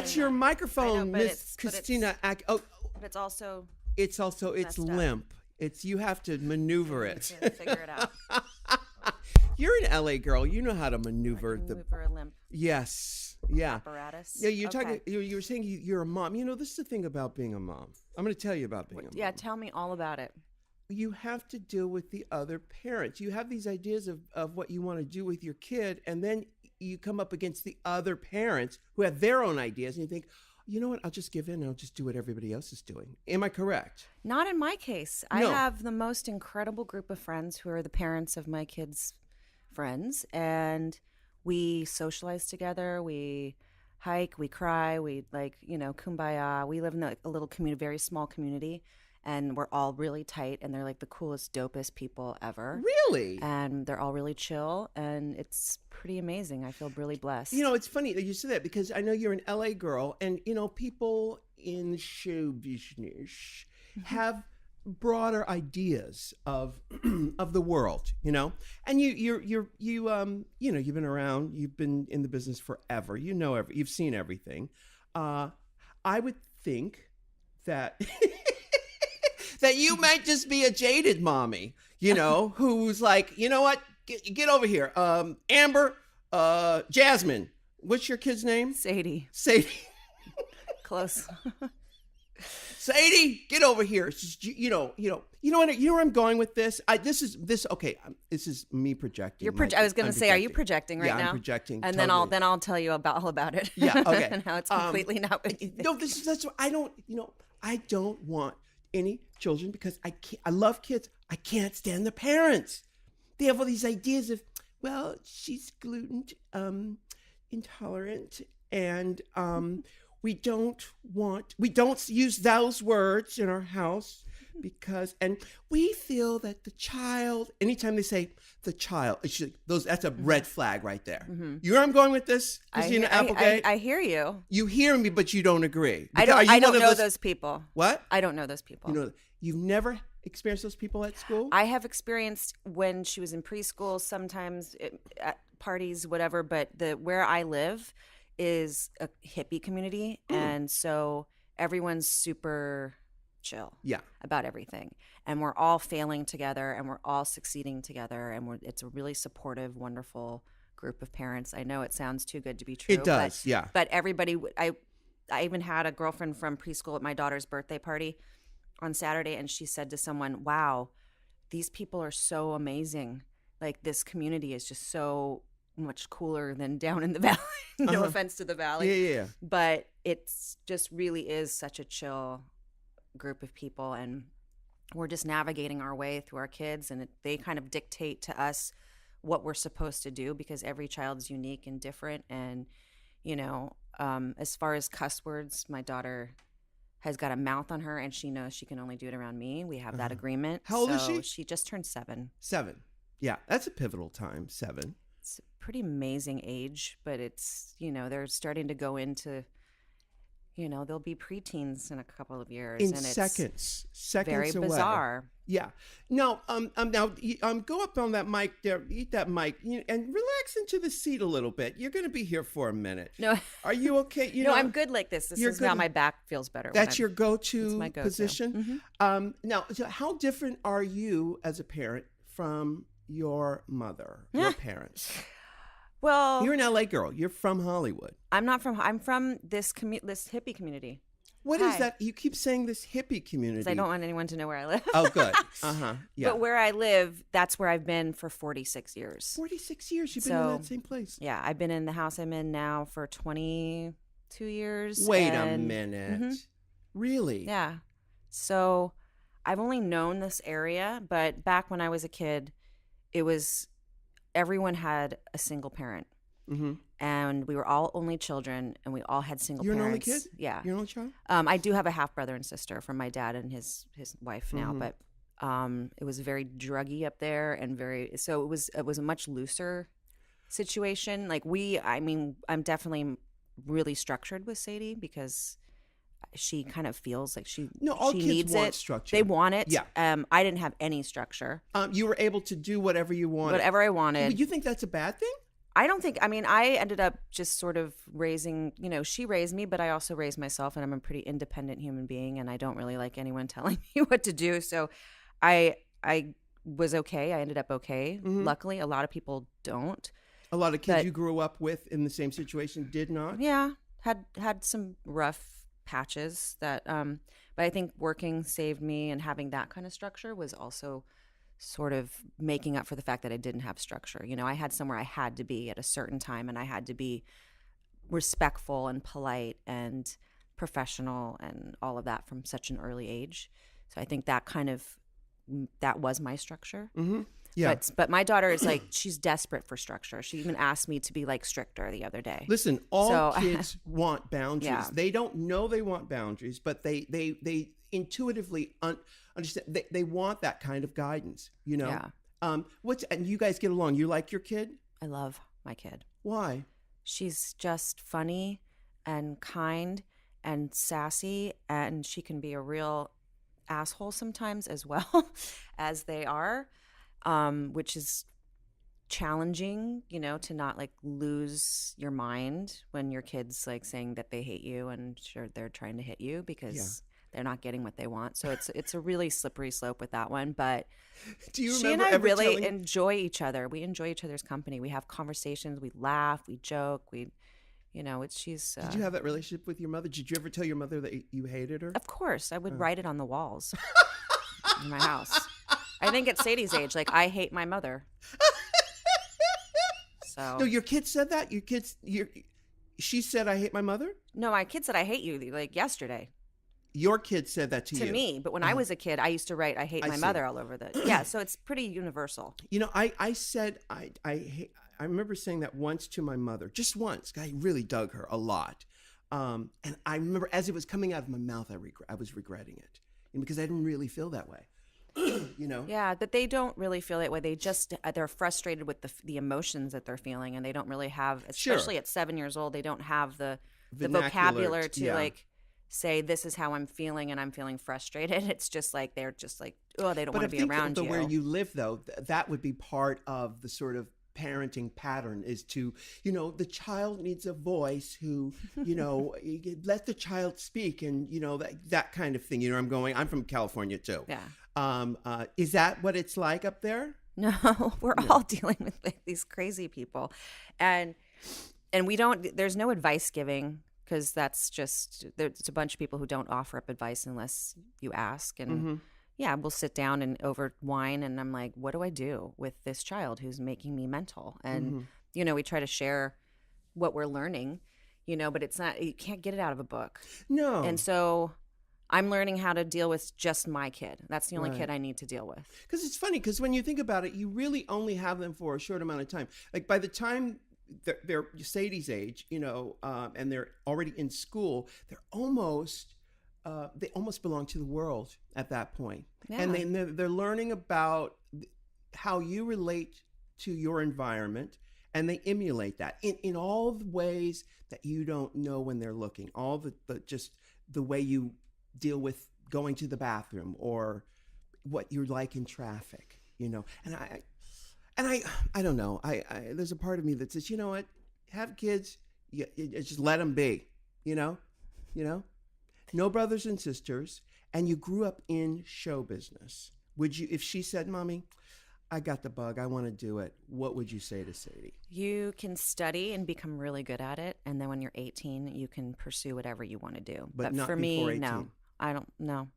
That's your microphone, Miss Christina. But it's also. It's limp. You have to maneuver it. Figure it out. You're an LA girl. You know how to maneuver a limp. Yes. Yeah. Apparatus. Yeah. You're talking. You were saying you're a mom. You know, this is the thing about being a mom. I'm going to tell you about being a mom. Yeah. Tell me all about it. You have to deal with the other parents. You have these ideas of what you want to do with your kid, and then you come up against the other parents who have their own ideas, and you think, you know what, I'll just give in and I'll just do what everybody else is doing. Am I correct? Not in my case. No. I have the most incredible group of friends who are the parents of my kids' friends, and we socialize together. We hike, we cry, we kumbaya. We live in a little community, very small community, and we're all really tight, and they're like the coolest, dopest people ever. Really? And they're all really chill, and it's pretty amazing. I feel really blessed. You know, it's funny that you say that because I know you're an LA girl, and you know, people in show business have broader ideas of the world, you know. And you've been around, you've been in the business forever. You know, you've seen everything. I would think that that you might just be a jaded mommy, you know, who's like, you know what, get over here. Amber, Jasmine, what's your kid's name? Sadie. Close. Sadie, get over here. It's just, you know where I'm going with this. This is me projecting. I was going to say, are you projecting right now? Yeah, I'm projecting. And totally. then I'll tell you all about it. Yeah, okay. And how it's completely not what you think. No, that's what I don't want any children because I love kids. I can't stand the parents. They have all these ideas of, well, she's gluten intolerant, and we don't use those words in our house because, and we feel that the child, anytime they say the child, that's a red flag right there. Mm-hmm. You know where I'm going with this, Christina Applegate? I hear you. You hear me, but you don't agree. I don't know those people. What? I don't know those people. You've never experienced those people at school? I have experienced when she was in preschool, sometimes at parties, whatever, but where I live is a hippie community, and so everyone's super chill about everything, and we're all failing together, and we're all succeeding together, and it's a really supportive, wonderful group of parents. I know it sounds too good to be true. It does, but everybody, I even had a girlfriend from preschool at my daughter's birthday party on Saturday, and she said to someone, wow, these people are so amazing. Like, this community is just so much cooler than down in the valley. No offense to the valley. Yeah. But it's just really is such a chill group of people, and we're just navigating our way through our kids, and they kind of dictate to us what we're supposed to do because every child's unique and different. And, you know, as far as cuss words, my daughter has got a mouth on her, and she knows she can only do it around me. We have that agreement. How old is she? She just turned 7. 7. Yeah, that's a pivotal time, 7. It's a pretty amazing age, but it's, you know, they're starting to go into, you know, they'll be preteens in a couple of years. In seconds very away. Bizarre. Yeah. Now, go up on that mic there, eat that mic, and relax into the seat a little bit. You're going to be here for a minute. No. Are you okay? No, I'm good like this. This is how my back feels better. That's your go-to position? Mm-hmm. Now, so how different are you as a parent from your mother, your parents? Well, you're an LA girl. You're from Hollywood. I'm not from. I'm from this hippie community. What is that? You keep saying this hippie community. I don't want anyone to know where I live. Oh, good. Yeah. But where I live, that's where I've been for 46 years. 46 years? You've been in that same place? Yeah, I've been in the house I'm in now for 22 years. Wait a minute. Mm-hmm. Really? Yeah. So I've only known this area, but back when I was a kid, it was everyone had a single parent. Mm-hmm. And we were all only children, and we all had single parents. You're an only kid? Yeah. You're an only child? I do have a half brother and sister from my dad and his wife now, but it was very druggy up there, and so it was a much looser situation. Like I'm definitely really structured with Sadie because she kind of feels like she needs want it. Structure. They want it. Yeah. I didn't have any structure. You were able to do whatever you wanted. Whatever I wanted. You think that's a bad thing? I don't think, I mean, I ended up just sort of raising, she raised me, but I also raised myself, and I'm a pretty independent human being, and I don't really like anyone telling me what to do. So I was okay. I ended up okay. Luckily, a lot of people don't. A lot of kids you grew up with in the same situation did not? Yeah, had some rough patches that, but I think working saved me, and having that kind of structure was also sort of making up for the fact that I didn't have structure. I had somewhere I had to be at a certain time, and I had to be respectful and polite and professional and all of that from such an early age. So I think that was my structure. Mm-hmm. Yeah. But my daughter is like, she's desperate for structure. She even asked me to be like stricter the other day. Listen, all kids want boundaries. Yeah. They don't know they want boundaries, but they intuitively understand. They want that kind of guidance, Yeah. And you guys get along. You like your kid? I love my kid. Why? She's just funny and kind and sassy, and she can be a real asshole sometimes as well as they are, which is challenging, to not like lose your mind when your kid's like saying that they hate you and sure they're trying to hit you because they're not getting what they want. So it's a really slippery slope with that one. But do you she and I really enjoy each other. We enjoy each other's company. We have conversations. We laugh. We joke. She's. Did you have that relationship with your mother? Did you ever tell your mother that you hated her? Of course, I would write it on the walls in my house. I think at Sadie's age, like, I hate my mother. So no, your kid said that. She said, "I hate my mother." No, my kid said, "I hate you," like yesterday. Your kid said that to you. To me, but when I was a kid, I used to write, "I hate my mother" all over the. Yeah, so it's pretty universal. I said I remember saying that once to my mother, just once. I really dug her a lot, and I remember as it was coming out of my mouth, I was regretting it, because I didn't really feel that way. Yeah, but they don't really feel that way. They're frustrated with the emotions that they're feeling, and they don't really have, especially at 7 years old, they don't have the vocabulary to like say, this is how I'm feeling and I'm feeling frustrated. It's just like they're just like, oh, they don't want to be around you. But where you live, though, that would be part of the sort of parenting pattern is to, the child needs a voice who, let the child speak, and, that kind of thing. I'm from California, too. Yeah. Is that what it's like up there? No, we're all dealing with like, these crazy people. And there's no advice giving, because there's a bunch of people who don't offer up advice unless you ask. And yeah, we'll sit down and over wine, and I'm like, what do I do with this child who's making me mental? And, we try to share what we're learning, but it's not, you can't get it out of a book. No. And so I'm learning how to deal with just my kid. That's the only kid I need to deal with. Because it's funny, because when you think about it, you really only have them for a short amount of time. Like by the time they're Sadie's age, and they're already in school, they almost belong to the world at that point. Yeah. And they're learning about how you relate to your environment, and they emulate that in all the ways that you don't know when they're looking. All the way you deal with going to the bathroom, or what you're like in traffic, and I don't know. I there's a part of me that says, you know what, have kids, just let them be, no brothers and sisters, and you grew up in show business. Would you, if she said, "Mommy, I got the bug, I want to do it," what would you say to Sadie? You can study and become really good at it, and then when you're 18, you can pursue whatever you want to do. But not for before me, 18. no, I don't know.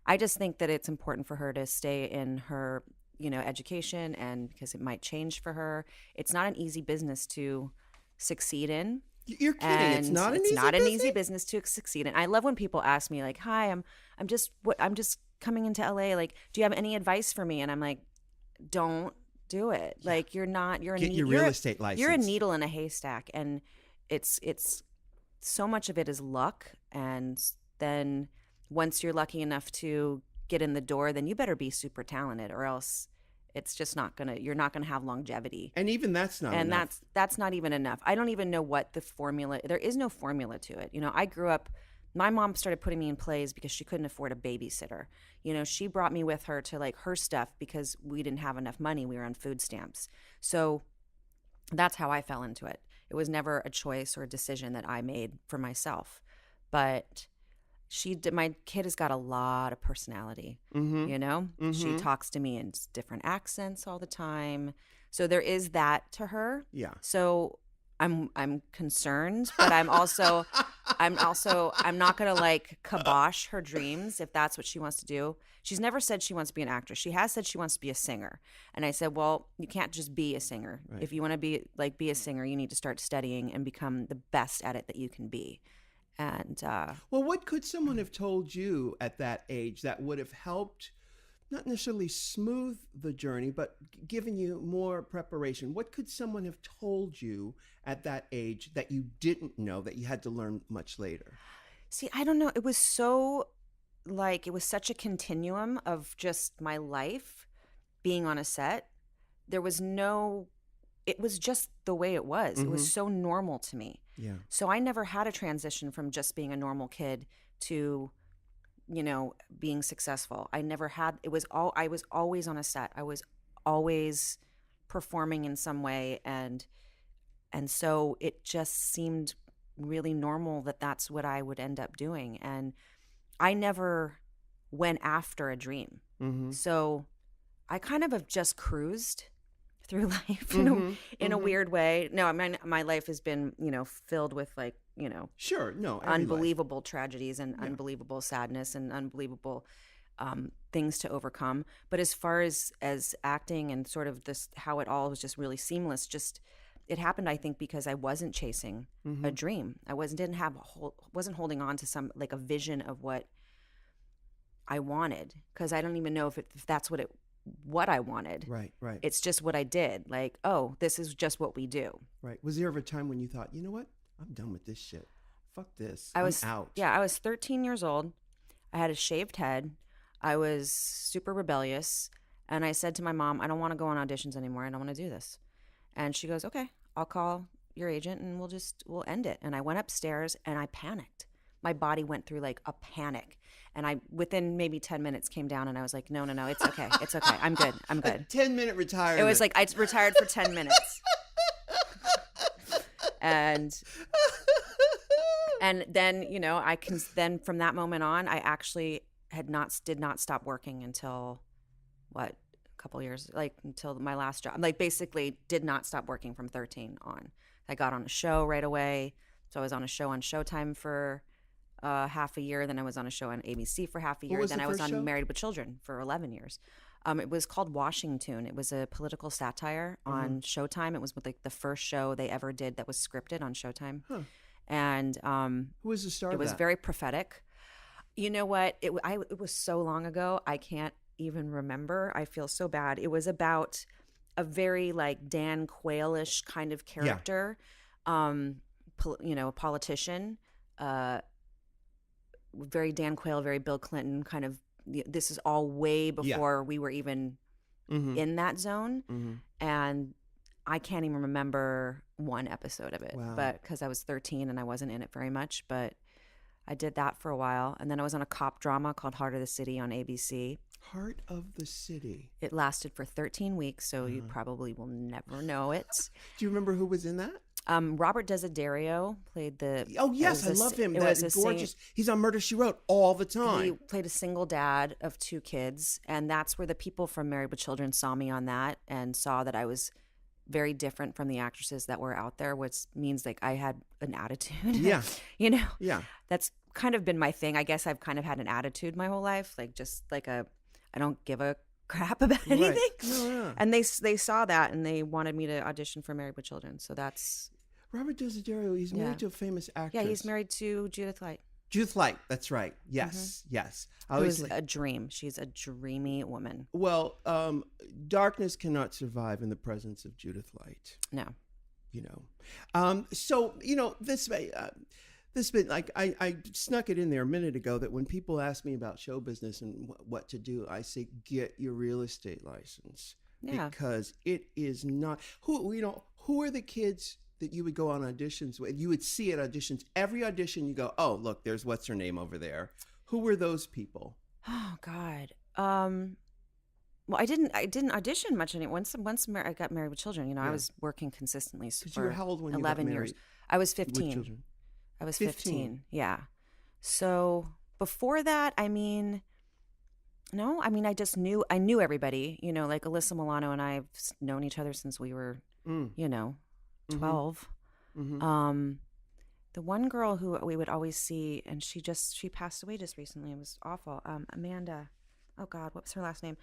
I just think that it's important for her to stay in her, education, and because it might change for her. It's not an easy business to succeed in. You're kidding. And it's not an easy business to succeed in. I love when people ask me like, "Hi, I'm just coming into LA. Like, do you have any advice for me?" And I'm like, don't do it. Yeah. Like, you're get your real estate license. You're a needle in a haystack, and it's so much of it is luck. And then once you're lucky enough to get in the door, then you better be super talented, or else it's just you're not gonna have longevity. And even that's not enough. And that's not even enough. I don't even know what the formula. There is no formula to it. I grew up. My mom started putting me in plays because she couldn't afford a babysitter. She brought me with her to like her stuff because we didn't have enough money. We were on food stamps. So That's how I fell into it. It was never a choice or a decision that I made for myself. But my kid has got a lot of personality, you know? She talks to me in different accents all the time. So there is that to her. Yeah. So I'm concerned, but I'm not going to like kibosh her dreams if that's what she wants to do. She's never said she wants to be an actress. She has said she wants to be a singer. And I said, well, you can't just be a singer. Right. If you want to be a singer, you need to start studying and become the best at it that you can be. And well, what could someone have told you at that age that would have helped, not necessarily smooth the journey, but given you more preparation? What could someone have told you at that age that you didn't know, that you had to learn much later? See, I don't know. It was such a continuum of just my life being on a set. It was just the way it was. It was so normal to me. Yeah. So I never had a transition from just being a normal kid to, being successful. I never had. I was always on a set. I was always performing in some way, and so it just seemed really normal that that's what I would end up doing. And I never went after a dream. So I kind of have just cruised through life in a weird way. No, I mean, my life has been, filled with Sure, no, unbelievable tragedies and unbelievable sadness and unbelievable things to overcome. But as far as acting and sort of this, how it all was just really seamless, it happened, I think, because I wasn't chasing a dream. I wasn't holding on to some like a vision of what I wanted, because I don't even know if that's what I wanted. Right. It's just what I did. Like, oh, this is just what we do. Right. Was there ever a time when you thought, you know what? I'm done with this shit. Fuck this. I'm out. Yeah, I was 13 years old. I had a shaved head. I was super rebellious. And I said to my mom, I don't want to go on auditions anymore. I don't want to do this. And she goes, okay, I'll call your agent and we'll end it. And I went upstairs and I panicked. My body went through like a panic. And I, within maybe 10 minutes, came down and I was like, no, it's okay. It's okay. I'm good. I'm good. 10-minute retirement. It was like I retired for 10 minutes. And then, then from that moment on, I actually did not stop working until a couple years, like until my last job. Like basically did not stop working from 13 on. I got on a show right away. So I was on a show on Showtime for half a year. Then I was on a show on ABC for half a year. Then I was on Married with Children for 11 years. It was called Washington. It was a political satire on Showtime. It was the first show they ever did that was scripted on Showtime. Huh. And who was the star? It was very prophetic. You know what? It was so long ago. I can't even remember. I feel so bad. It was about a very like Dan Quayle-ish kind of character. Yeah. A politician. Very Dan Quayle, very Bill Clinton kind of. This is all way before we were even in that zone. And I can't even remember one episode of it. Wow. But because I was 13 and I wasn't in it very much, but I did that for a while. And then I was on a cop drama called Heart of the City on ABC. Heart of the City. It lasted for 13 weeks, so you probably will never know it. Do you remember who was in that? Robert Desiderio played the... Oh, yes, I love him. That's gorgeous. He's on Murder, She Wrote all the time. He played a single dad of 2 kids, and that's where the people from Married with Children saw me on that and saw that I was very different from the actresses that were out there, which means like I had an attitude. Yeah. Yeah. That's kind of been my thing. I guess I've kind of had an attitude my whole life, like just like I don't give a crap about anything. Right. No, yeah. And they saw that and they wanted me to audition for Married with Children. So that's... Robert Desiderio, he's married to a famous actress. Yeah, he's married to Judith Light. Judith Light, that's right. Yes, yes. It was a dream. She's a dreamy woman. Well, darkness cannot survive in the presence of Judith Light. No. So, this been like, I snuck it in there a minute ago that when people ask me about show business and what to do, I say, get your real estate license. Yeah. Because it is not, who are the kids that you would go on auditions with? You would see at auditions, every audition you go, oh, look, there's what's her name over there. Who were those people? Oh, God. Well, I didn't audition much anymore. Once I got married with children, you know, I was working consistently for you were how old when you got 11 years. married I was with 15. children? I was 15. Yeah. So before that, I mean, no, I mean, I knew everybody, you know, like Alyssa Milano and I have known each other since we were, you know, 12. The one girl who we would always see, and she passed away just recently. It was awful. Amanda, oh God, what was her last name?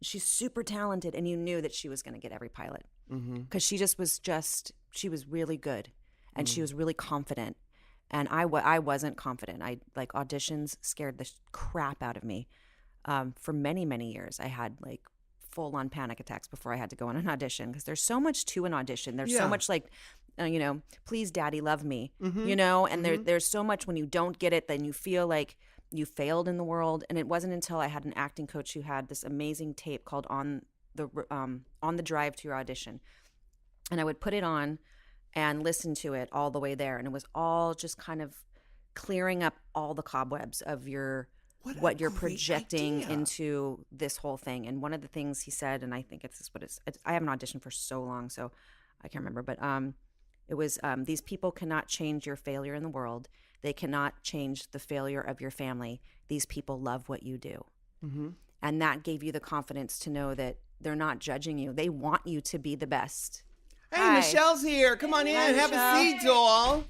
She's super talented, and you knew that she was going to get every pilot because she was really good, and she was really confident. And I wasn't confident. Like auditions scared the crap out of me. For many, many years, I had like full-on panic attacks before I had to go on an audition because there's so much to an audition. There's so much like, you know, please, daddy, love me, you know, and there's so much when you don't get it, then you feel like you failed in the world. And it wasn't until I had an acting coach who had this amazing tape called On the Drive to Your Audition. And I would put it on and listen to it all the way there. And it was all just kind of clearing up all the cobwebs of what you're projecting into this whole thing. And one of the things he said, and I think I haven't auditioned for so long, so I can't remember, but it was, these people cannot change your failure in the world. They cannot change the failure of your family. These people love what you do. And that gave you the confidence to know that they're not judging you. They want you to be the best. Hey, Hi. Michelle's here. Come on in. Hi, Have Michelle. a seat, doll.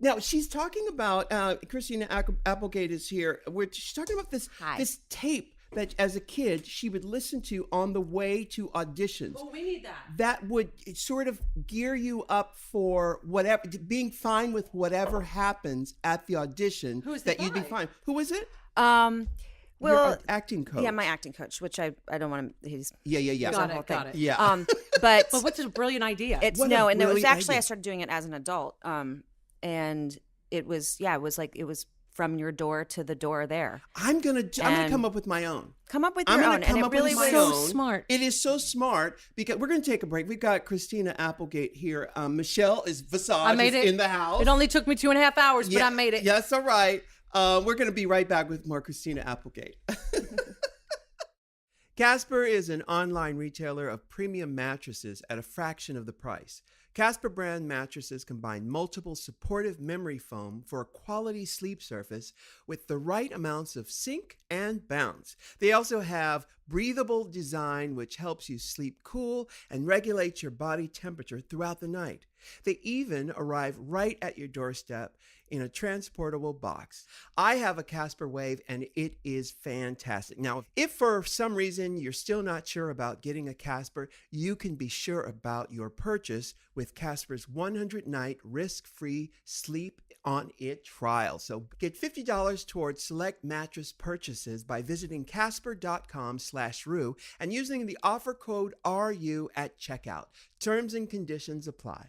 Now, she's talking about, Christina Applegate is here. She's talking about this tape that as a kid she would listen to on the way to auditions. Oh, we need that. That would sort of gear you up for whatever, being fine with whatever happens at the audition. Who is that the you'd be guy? fine. Who is it? Well, Your acting coach. yeah, my acting coach, which I don't want to. He's Yeah. Got it. Yeah. But But what's a brilliant idea? it's What a and it was brilliant actually idea. I started doing it as an adult, and it was from your door to the door there. I'm gonna come up with my own. Come up with I'm your gonna own, come and up it really with my was own. smart. It is so smart because we're going to take a break. We've got Christina Applegate here. Michelle is Visage I made it in the house. It only took me 2.5 hours, but I made it. Yes, all right. We're going to be right back with more Christina Applegate. Casper is an online retailer of premium mattresses at a fraction of the price. Casper brand mattresses combine multiple supportive memory foam for a quality sleep surface with the right amounts of sink and bounce. They also have breathable design which helps you sleep cool and regulates your body temperature throughout the night. They even arrive right at your doorstep in a transportable box. I have a Casper Wave and it is fantastic. Now, if for some reason you're still not sure about getting a Casper, you can be sure about your purchase with Casper's 100-night risk-free sleep on it trial. So get $50 towards select mattress purchases by visiting casper.com/Rue and using the offer code RU at checkout. Terms and conditions apply.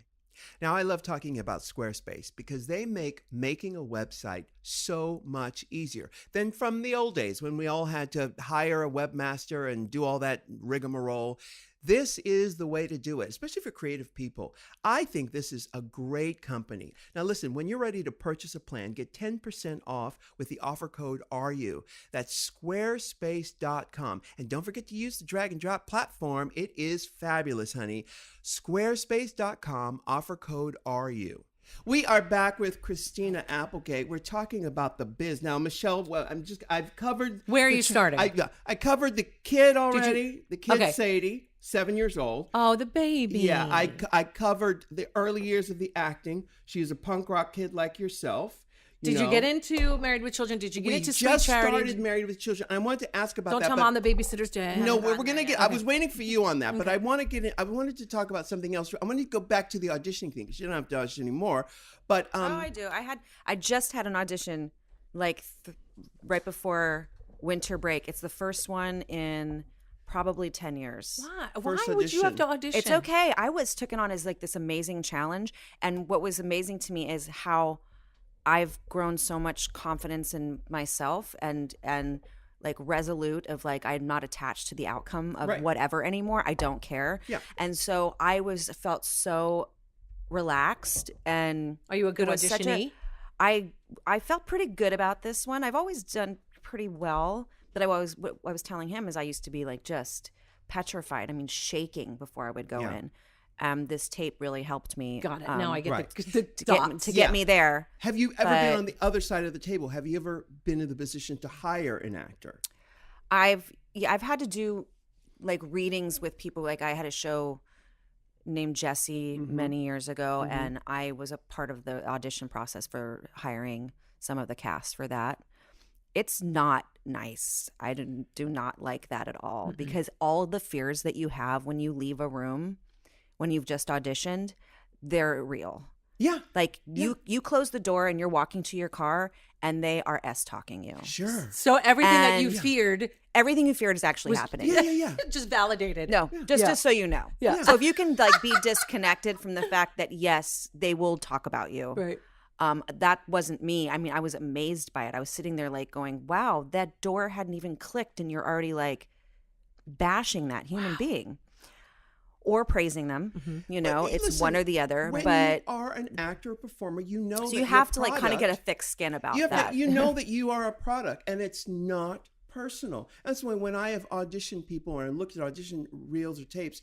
Now, I love talking about Squarespace because they make making a website so much easier than from the old days when we all had to hire a webmaster and do all that rigmarole. This is the way to do it, especially for creative people. I think this is a great company. Now listen, when you're ready to purchase a plan, get 10% off with the offer code RU. That's squarespace.com. And don't forget to use the drag and drop platform. It is fabulous, honey. Squarespace.com, offer code RU. We are back with Christina Applegate. We're talking about the biz. Now, Michelle, well, I've covered... Where are you starting? I covered the kid already. The kid, Okay. Sadie, 7 years old. Oh, the baby. Yeah, I covered the early years of the acting. She was a punk rock kid like yourself. Did you get into Married with Children? Did you get into Sweet just Charity? started Married with Children. I wanted to ask about Don't that. tell but Mom the babysitter's dead. no, we're gonna get. I was waiting for you on that, but I want to get in. I wanted to talk about something else. I wanted to go back to the auditioning thing because you don't have to audition anymore. But I do. I just had an audition like right before winter break. It's the first one in probably 10 years. Why First would you have to audition. audition? It's okay. I was taken on as like this amazing challenge, and what was amazing to me is how I've grown so much confidence in myself and like resolute of like I'm not attached to the outcome of Right. whatever anymore. I don't care. Yeah. And so I felt so relaxed, and Are you a good it was such auditionee? I felt pretty good about this one. I've always done pretty well, but I was telling him is I used to be like just petrified. I mean, shaking before I would go Yeah. in. This tape really helped me. Got it. Now I get right. the to dots. get me there. Have you ever been But- on the other side of the table? Have you ever been in the position to hire an actor? I've had to do like readings with people. Like I had a show named Jessie many years ago, and I was a part of the audition process for hiring some of the cast for that. It's not nice. I do not like that at all, because all of the fears that you have when you leave a room, when you've just auditioned, they're real. Yeah. Like you close the door and you're walking to your car and they are talking you. Sure. So everything that you And- feared Everything you feared is actually happening. Yeah. just validated. No, just so you know. Yeah. So if you can like be disconnected from the fact that yes, they will talk about you. Right. That wasn't me. I mean, I was amazed by it. I was sitting there like going, "Wow, that door hadn't even clicked, and you're already like bashing that human being." Or praising them, you know, But, it's listen, one or the other. When But you are an actor or performer, you know so that you your have to like kind of get a product- thick skin about you have that. you know that you are a product, and it's not personal. That's why when I have auditioned people or I looked at audition reels or tapes,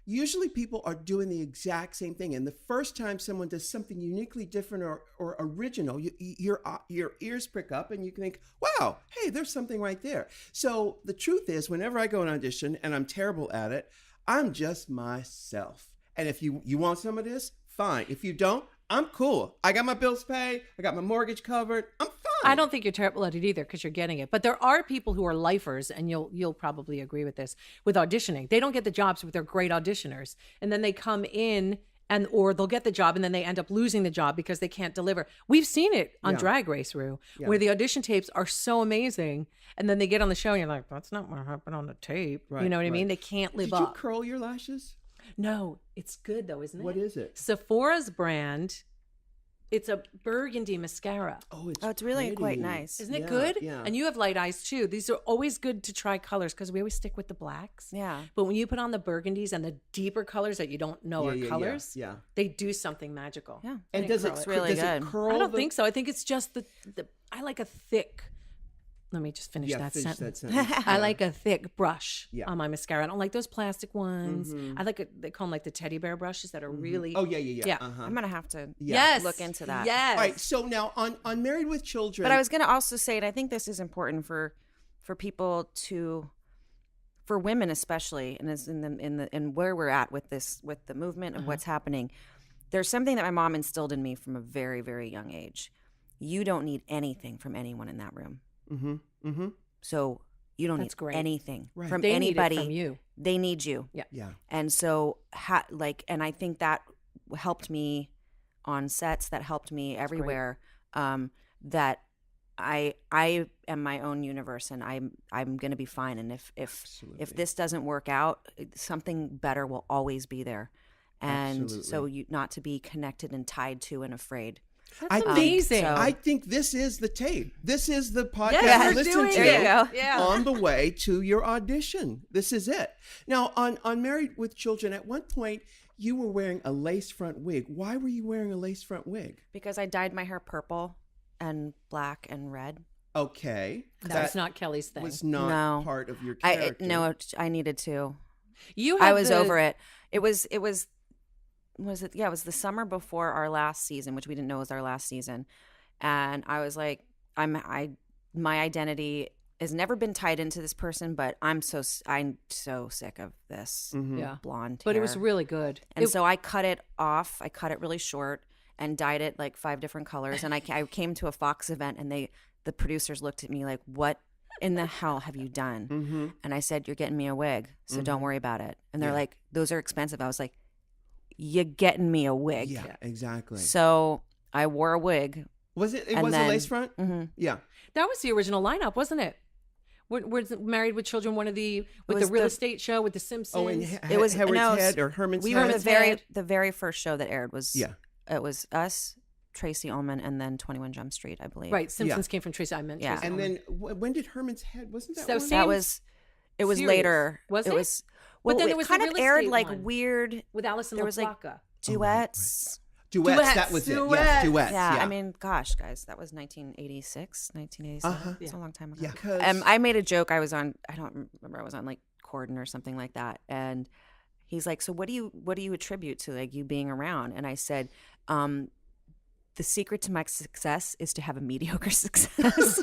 usually people are doing the exact same thing. And the first time someone does something uniquely different or original, your ears prick up and you can think, wow, hey, there's something right there. So the truth is, whenever I go and audition, and I'm terrible at it, I'm just myself. And if you want some of this, fine. If you don't, I'm cool. I got my bills paid. I got my mortgage covered. I'm fine. I don't think you're terrible at it either, because you're getting it. But there are people who are lifers, and you'll probably agree with this, with auditioning. They don't get the jobs, but they're great auditioners. And then they come in or they'll get the job and then they end up losing the job because they can't deliver. We've seen it on Drag Race, Rue, where the audition tapes are so amazing. And then they get on the show and you're like, that's not what happened on the tape. Right, you know what I right. mean? They can't live Did you up. curl your lashes? No, it's good though, isn't it? What is it? Sephora's brand. It's a burgundy mascara. Oh, it's really quite pretty. nice. Isn't it Yeah, good? yeah. And you have light eyes too. These are always good to try colors because we always stick with the blacks. Yeah. But when you put on the burgundies and the deeper colors that you don't know are colors, Yeah. they do something magical. Yeah. And does it It's really does good. it curl? I don't think so. I think it's just the I like a thick. Let me just finish Yeah, that finish sentence. that sentence. I Yeah. like a thick brush Yeah. on my mascara. I don't like those plastic ones. I like they call them like the teddy bear brushes that are really. Oh yeah. Yeah. Uh-huh. I'm gonna have to Yes. look into that. Yes. All right. So now on Married with Children. But I was gonna also say, and I think this is important for people to, for women especially, and as in where we're at with this, with the movement and what's happening. There's something that my mom instilled in me from a very, very young age. You don't need anything from anyone in that room. Mm-hmm. Mm-hmm. So you don't That's need great. anything Right. from They need it anybody. from you. They need you. Yeah. And so, and I think that helped me on sets. That helped me everywhere. That I am my own universe, and I'm going to be fine. And if this doesn't work out, something better will always be there. And so you not to be connected and tied to and afraid. That's amazing. so- I think this is the tape. This is the podcast Yes, you we're listen doing to it. There you go. Yeah. on the way to your audition. This is it. Now, on Married with Children, at one point, you were wearing a lace front wig. Why were you wearing a lace front wig? Because I dyed my hair purple and black and red. Okay. That's not Kelly's thing. was not No. part of your I character. I needed to. You I had was the- over it. It was it was the summer before our last season, which we didn't know was our last season. And I was like, my identity has never been tied into this person, but I'm so sick of this Yeah. blonde But hair. it was really good. And so I cut it off. I cut it really short and dyed it like 5 different colors. And I came to a Fox event, and the producers looked at me like, what in the hell have you done? Mm-hmm. And I said, you're getting me a wig, so don't worry about it. And they're like, those are expensive. I was like, you're getting me a wig. Yeah, exactly. So I wore a wig. Was it? It and was then- a lace front? Mhm. Yeah. That was the original lineup, wasn't it? Was Married with Children one of the with the was real the- estate show with the Simpsons? Oh, and It was Howard's no, Head or Herman's We Head? were Herman's the very first show that aired was Yeah. It was us, Tracy Ullman, and then 21 Jump Street, I believe. Right, Simpsons came from Tracy. I meant Yeah. Tracy And Ullman. then when did Herman's Head? Wasn't that So one? same- That was it was series. later. Was it? It was. But Well, then it there was the kind of real aired estate like one. weird with Alison there was, like, LaPlaca. duets. Duets. That was it. Yes, duets. Yeah, I mean, gosh, guys, that was 1986, 1987. Uh-huh. It's a long time ago. Yeah. 'Cause- I made a joke. I don't remember. I was on like Corden or something like that. And he's like, so what do you attribute to like you being around? And I said, the secret to my success is to have a mediocre success.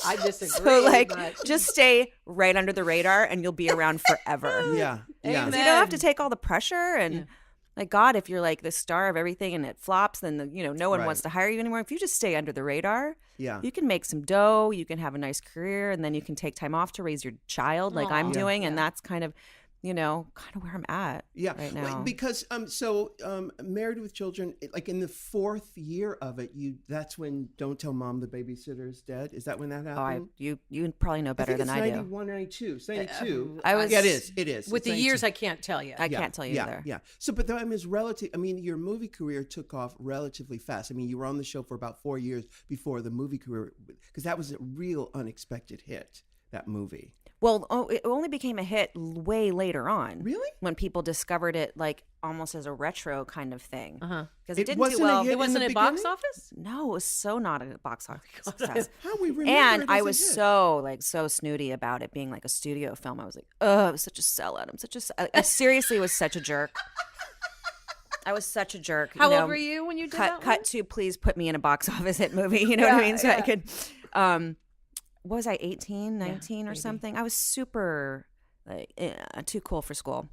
I disagree. So like, but... just stay right under the radar and you'll be around forever. Yeah. Yeah. You don't have to take all the pressure and like, God, if you're like the star of everything and it flops, then no one wants to hire you anymore. If you just stay under the radar, you can make some dough, you can have a nice career, and then you can take time off to raise your child like I'm doing. And that's kind of where I'm at right now. Because Married with Children, like in the 4th year of it, that's when Don't Tell Mom the Babysitter is Dead. Is that when that happened? You probably know better than I do. 91, 92. It's 92. It is. With the years, I can't tell you. I can't tell you either. Yeah. So, but your movie career took off relatively fast. I mean, you were on the show for about 4 years before the movie career, because that was a real unexpected hit, that movie. Well, it only became a hit way later on. Really? When people discovered it, like almost as a retro kind of thing. Because it didn't wasn't do well. a hit It wasn't a box office? No, it was so not a box office success. How we remember And it I as a was hit. so snooty about it being like a studio film. I was like, oh, I was such a sellout. I seriously was such a jerk. I was such a jerk. How old were you when you did that? Cut to please put me in a box office hit movie. You know what I mean? So I could. What was I, 18, 19 or something? I was super too cool for school.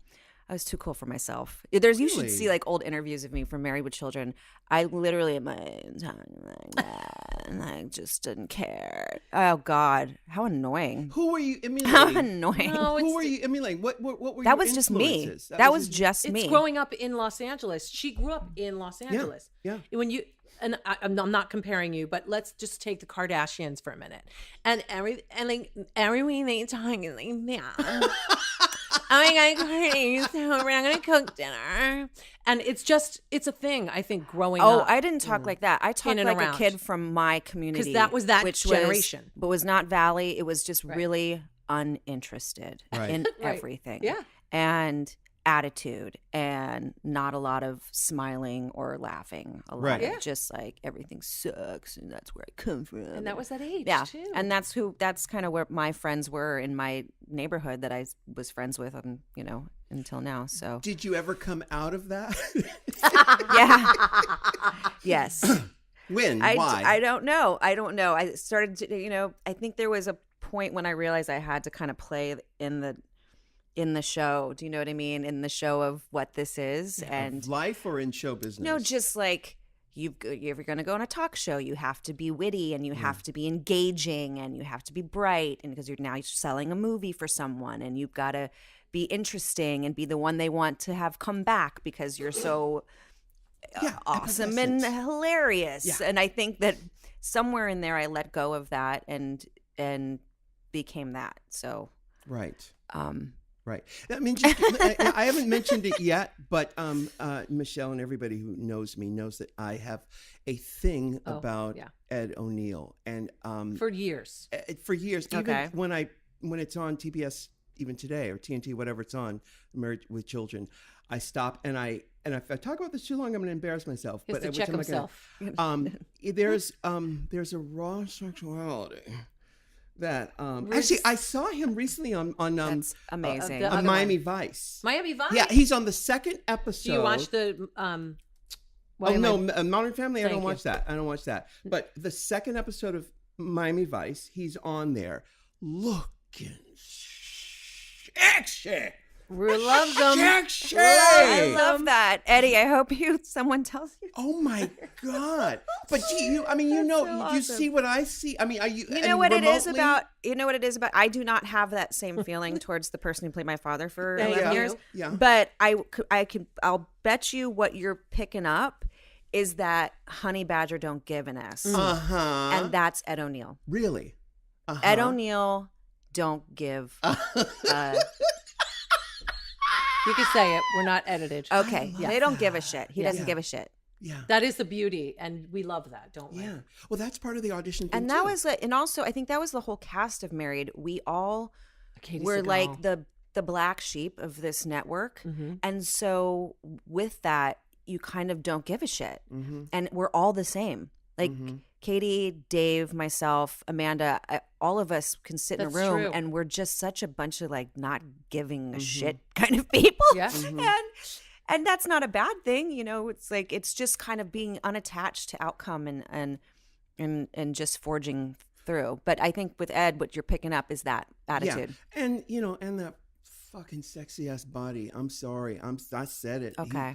I was too cool for myself. You should see like old interviews of me from Married with Children. I literally am talking like that, and I just didn't care. Oh God, how annoying! Who were you? I mean, How annoying! who were you? I mean, like, what were that your was just me. influences? That was just me. It's growing up in Los Angeles. She grew up in Los Angeles. Yeah. When you. And I'm not comparing you, but let's just take the Kardashians for a minute. And everyone they talking like that. Oh my God, Courtney, so we're not gonna cook dinner. And it's a thing, I think, growing up. Oh, I didn't talk like that. I talked like around. a kid from my community. Because that was that which generation. But was not Valley. It was just really uninterested in Right. everything. Yeah. And attitude and not a lot of smiling or laughing. A lot of just like everything sucks and that's where I come from. And that was that age too. And that's kind of where my friends were in my neighborhood that I was friends with until now. So did you ever come out of that? Yeah. Yes. When? Why? I don't know. I started to, I think there was a point when I realized I had to kind of play in the show. Do you know what I mean? In the show of what this is. And life or in show business? No, just like if you're going to go on a talk show, you have to be witty and you have to be engaging and you have to be bright. And because you're selling a movie for someone and you've got to be interesting and be the one they want to have come back because you're so awesome and hilarious. Yeah. And I think that somewhere in there I let go of that and became that. So right. Right. I mean, I haven't mentioned it yet, but Michelle and everybody who knows me knows that I have a thing about Ed O'Neill, and for years, even when it's on TBS, even today or TNT, whatever it's on, Married with Children, I stop and if I talk about this too long, I'm going to embarrass myself. He has to check himself. There's a raw sexuality. That actually, I saw him recently on that's amazing on Miami Vice. Miami Vice. Yeah, he's on the second episode. Do you watch the? Modern Family. I don't watch that. But the second episode of Miami Vice, he's on there looking sexy. Rue loves them. I love that, Eddie. I hope someone tells you. Oh my God! But you see what I see. I mean, are you? You know what it is about? You know what it is about? I do not have that same feeling towards the person who played my father for 11 years. Yeah. But I'll bet you what you're picking up is that Honey Badger don't give an S. And that's Ed O'Neill. Really? Ed O'Neill don't give. You can say it. We're not edited. Okay. They don't give a shit. He doesn't give a shit. Yeah. That is the beauty. And we love that, don't we? Yeah. Well, that's part of the audition thing, and that was and also I think that was the whole cast of Married. We all were like the black sheep of this network. Mm-hmm. And so with that, you kind of don't give a shit. Mm-hmm. And we're all the same. Like Katie, Dave, myself, Amanda, all of us can sit in a That's room true. and we're just such a bunch of like not giving a shit kind of people. Yeah. And that's not a bad thing, you know. It's like it's just kind of being unattached to outcome and just forging through. But I think with Ed, what you're picking up is that attitude. Yeah. And you know, and that fucking sexy ass body. I'm sorry. I said it. Okay.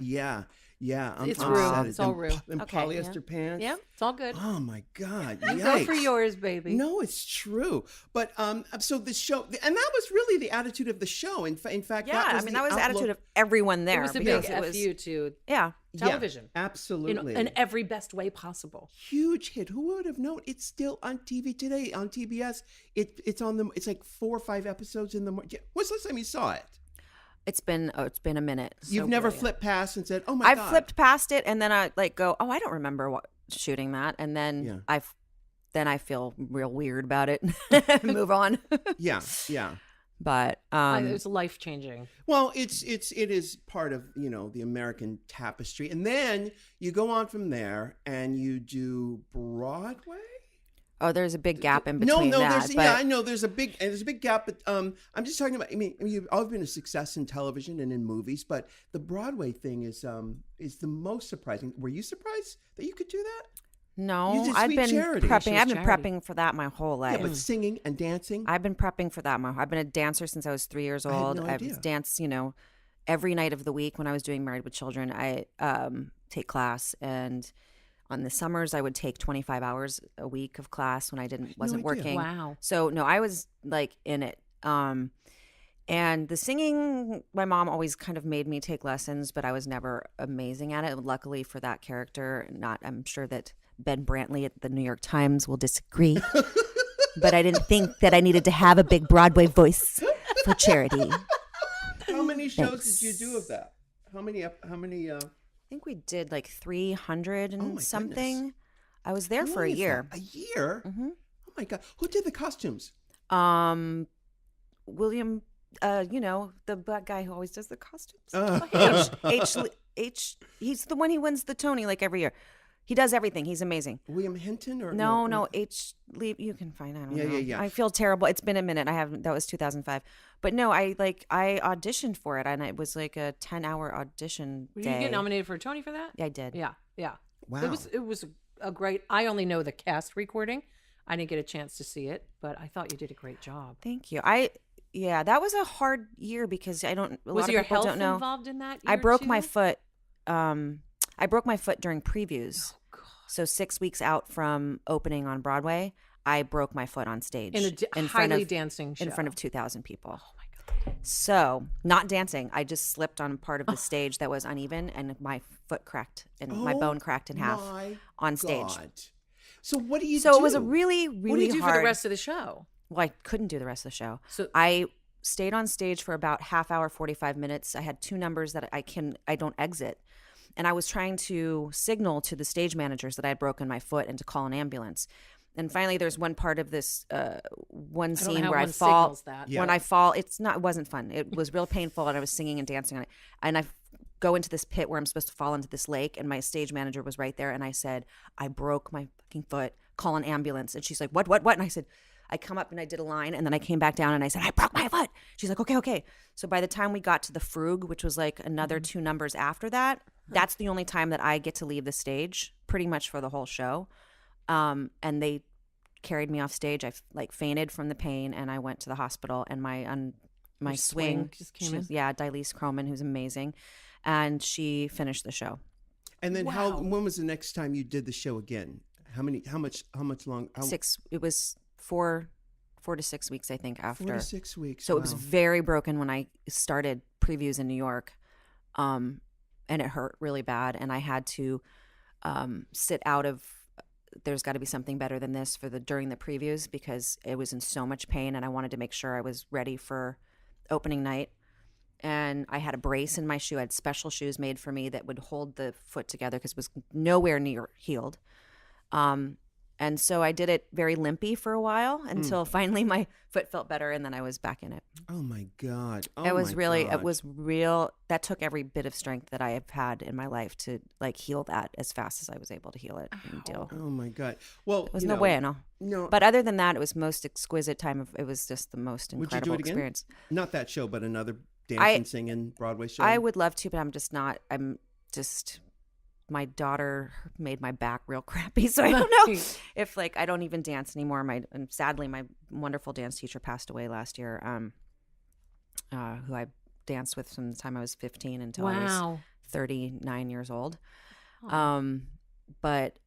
It's I'm Rue. said it. It's all Them Rue. them Okay, polyester pants. Yeah, it's all good. Oh my God. You Yikes. go for yours, baby. No, it's true. But so the show, and that was really the attitude of the show. In fact, Yeah, that was I mean the that was the attitude outlook- of everyone there. It was a because big it was- FU to Yeah. television. Yeah, absolutely. In every best way possible. Huge hit. Who would have known? It's still on TV today on TBS. It's on the. It's like 4 or 5 episodes in the morning. When's the last time you saw it? It's been a minute. You've never brilliant. flipped past and said, "Oh my God." I've flipped past it and then I like go, oh, I don't remember shooting that, and then Yeah. I feel real weird about it. Move on. Yeah. But It was life changing. Well, it is part of, you know, the American tapestry, and then you go on from there and you do Broadway. oh, there's a big gap in between that. There's, but yeah, I know there's a big gap, but I'm just talking about. I mean, you've always been a success in television and in movies, but the Broadway thing is the most surprising. Were you surprised that you could do that? no, You did I've Sweet been Charity. prepping. She was I've been Charity. prepping for that my whole life. Yeah, but singing and dancing. I've been prepping for that. I've been a dancer since I was 3 years had old. no idea. I've danced, you know, every night of the week when I was doing Married with Children. I take class, and on the summers I would take 25 hours a week of class when I wasn't idea. working. Wow. So no, I was like in it. And the singing, my mom always kind of made me take lessons, but I was never amazing at it. Luckily for that character, I'm sure that Ben Brantley at the New York Times will disagree. But I didn't think that I needed to have a big Broadway voice for Charity. How many shows Thanks. did you do of that? How many? I think we did like 300 and Oh my something. goodness. I was there How for a long is year. that? A year? Mhm. Oh my God! Who did the costumes? William, you know, the black guy who always does the costumes. He's the one who wins the Tony like every year. He does everything. He's amazing. William Hinton or No, H. Lee, you can find. I don't know. Yeah. I feel terrible. It's been a minute. That was 2005. But no, I auditioned for it, and it was like a 10-hour audition Did day. you get nominated for a Tony for that? Yeah, I did. Yeah. Wow. It was a great. I only know the cast recording. I didn't get a chance to see it, but I thought you did a great job. Thank you. Yeah, that was a hard year because I don't. A Was lot your of people health don't know. involved in that? I year broke too? my foot. I broke my foot during previews. Oh, God. So 6 weeks out from opening on Broadway, I broke my foot on stage In a highly dancing show. in front of 2,000 people. Oh my God. So not dancing. I just slipped on part of the stage that was uneven, and my foot cracked and my bone cracked in half my on stage. God. So what do you do? So it was a really, really What did you do hard. for the rest of the show? Well, I couldn't do the rest of the show. So- I stayed on stage for about half hour, 45 minutes. I had 2 numbers that I don't exit. And I was trying to signal to the stage managers that I had broken my foot and to call an ambulance. And finally, there's one part of this one I don't know scene how where I one fall. signals that. Yeah. When I fall, it wasn't fun. It was real painful, and I was singing and dancing on it. And I go into this pit where I'm supposed to fall into this lake, and my stage manager was right there. And I said, I broke my fucking foot. Call an ambulance. And she's like, what? And I said, I come up and I did a line, and then I came back down and I said, I broke my foot. She's like, okay. So by the time we got to the Frug, which was like another 2 numbers after that, that's the only time that I get to leave the stage pretty much for the whole show. And they carried me off stage. I like fainted from the pain, and I went to the hospital, and my Your swing just came in? yeah, Dilise Croman, who's amazing. And she finished the show. And then Wow. when was the next time you did the show again? How much long? It was 4 to 6 weeks, I think, after. 4 to 6 weeks. So it was wow. very broken when I started previews in New York, and it hurt really bad. And I had to sit out of. There's got to be something better than this during the previews, because it was in so much pain, and I wanted to make sure I was ready for opening night. And I had a brace in my shoe. I had special shoes made for me that would hold the foot together because it was nowhere near healed. And so I did it very limpy for a while until finally my foot felt better, and then I was back in it. Oh my God. Oh It was my really, God. it was real. That took every bit of strength that I have had in my life to like heal that as fast as I was able to heal it and deal. Oh my God. Well, It was no bueno. No. But other than that, it was most exquisite time of. It was just the most Would you incredible do it again? experience. Not that show, but another dancing, singing Broadway show. I would love to, but I'm just not. I'm just. My daughter made my back real crappy, so I don't know if like I don't even dance anymore. And sadly, my wonderful dance teacher passed away last year. Who I danced with from the time I was 15 until I was 39 years old. But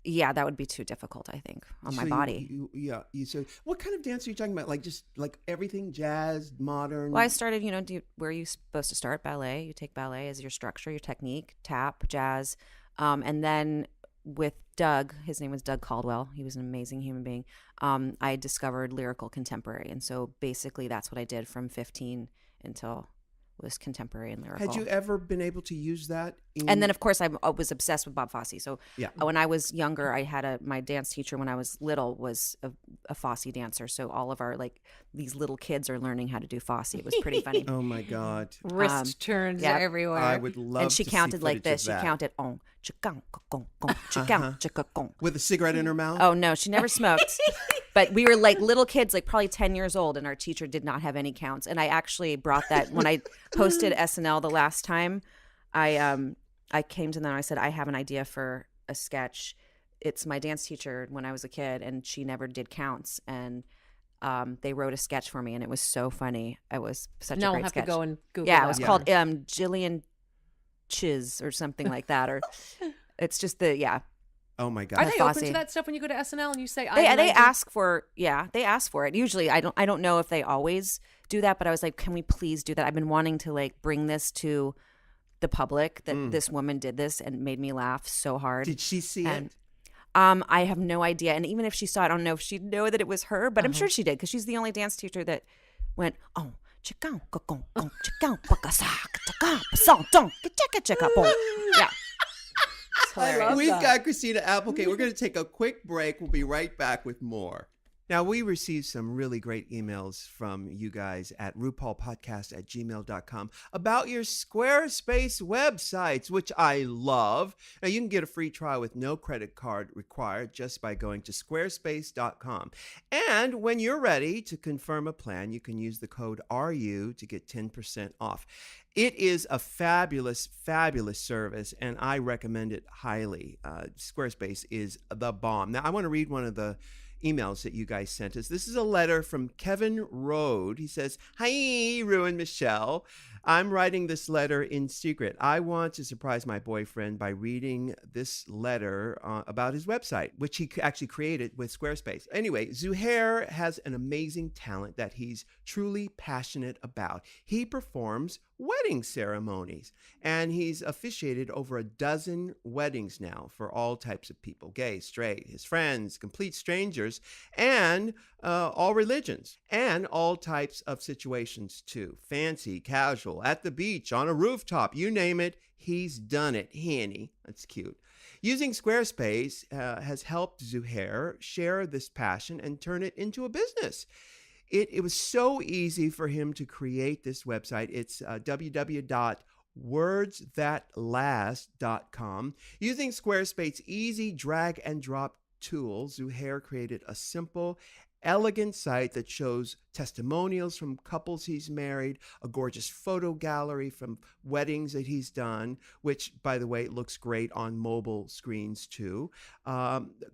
yeah, that would be too difficult, I think, on my body. So what kind of dance are you talking about? Like just like everything, jazz, modern? Well, I started, where are you supposed to start? Ballet. You take ballet as your structure, your technique, tap, jazz. And then with Doug, his name was Doug Caldwell. He was an amazing human being. I discovered lyrical contemporary. And so basically that's what I did from 15 until was contemporary and lyrical. Had you ever been able to use that? And then, of course, I was obsessed with Bob Fosse. So yeah. When I was younger, I had my dance teacher when I was little was a Fosse dancer. So all of our, like, these little kids are learning how to do Fosse. It was pretty funny. Oh, my God. Wrist turns everywhere. I would love and she to counted see like this. footage of She that. counted on, chikang, gong, gong, chikang, chikang. With a cigarette in her mouth? Oh, no, she never smoked. But we were like little kids, like probably 10 years old, and our teacher did not have any counts. And I actually brought that when I hosted SNL the last time. I came to them and I said, I have an idea for a sketch. It's my dance teacher when I was a kid, and she never did counts. And they wrote a sketch for me, and it was so funny. It was such a great I'll have sketch. to go and Google Yeah, that. it was called Jillian Chiz or something like that. Or it's just Oh my God. Are they open Fosse. to that stuff when you go to SNL and you say they ask for they ask for it. Usually I don't know if they always do that, but I was like, can we please do that? I've been wanting to like bring this to the public that this woman did this and made me laugh so hard. Did she see it? I have no idea. And even if she saw it, I don't know if she'd know that it was her, but I'm sure she did because she's the only dance teacher that went, oh, chikang, gong, gong, chikang, bakasak, chikang, basong, dong, chika, chika, boom. Yeah. We've got Christina Applegate. We're going to take a quick break. We'll be right back with more. Now, we received some really great emails from you guys at RuPaulPodcast@gmail.com about your Squarespace websites, which I love. Now, you can get a free trial with no credit card required just by going to squarespace.com. And when you're ready to confirm a plan, you can use the code RU to get 10% off. It is a fabulous, fabulous service, and I recommend it highly. Squarespace is the bomb. Now, I want to read one of the emails that you guys sent us. This is a letter from Kevin Rode. He says, "Hi, Ru and Michelle. I'm writing this letter in secret. I want to surprise my boyfriend by reading this letter about his website, which he actually created with Squarespace. Anyway, Zuhair has an amazing talent that he's truly passionate about. He performs wedding ceremonies, and he's officiated over a dozen weddings now for all types of people, gay, straight, his friends, complete strangers, and all religions, and all types of situations too. Fancy, casual, at the beach, on a rooftop, you name it, he's done it. Henny, that's cute. Using Squarespace has helped Zuhair share this passion and turn it into a business. It was so easy for him to create this website. It's www.wordsthatlast.com. Using Squarespace's easy drag and drop tool, Zuhair created a simple, elegant site that shows testimonials from couples he's married, a gorgeous photo gallery from weddings that he's done, which, by the way, looks great on mobile screens too,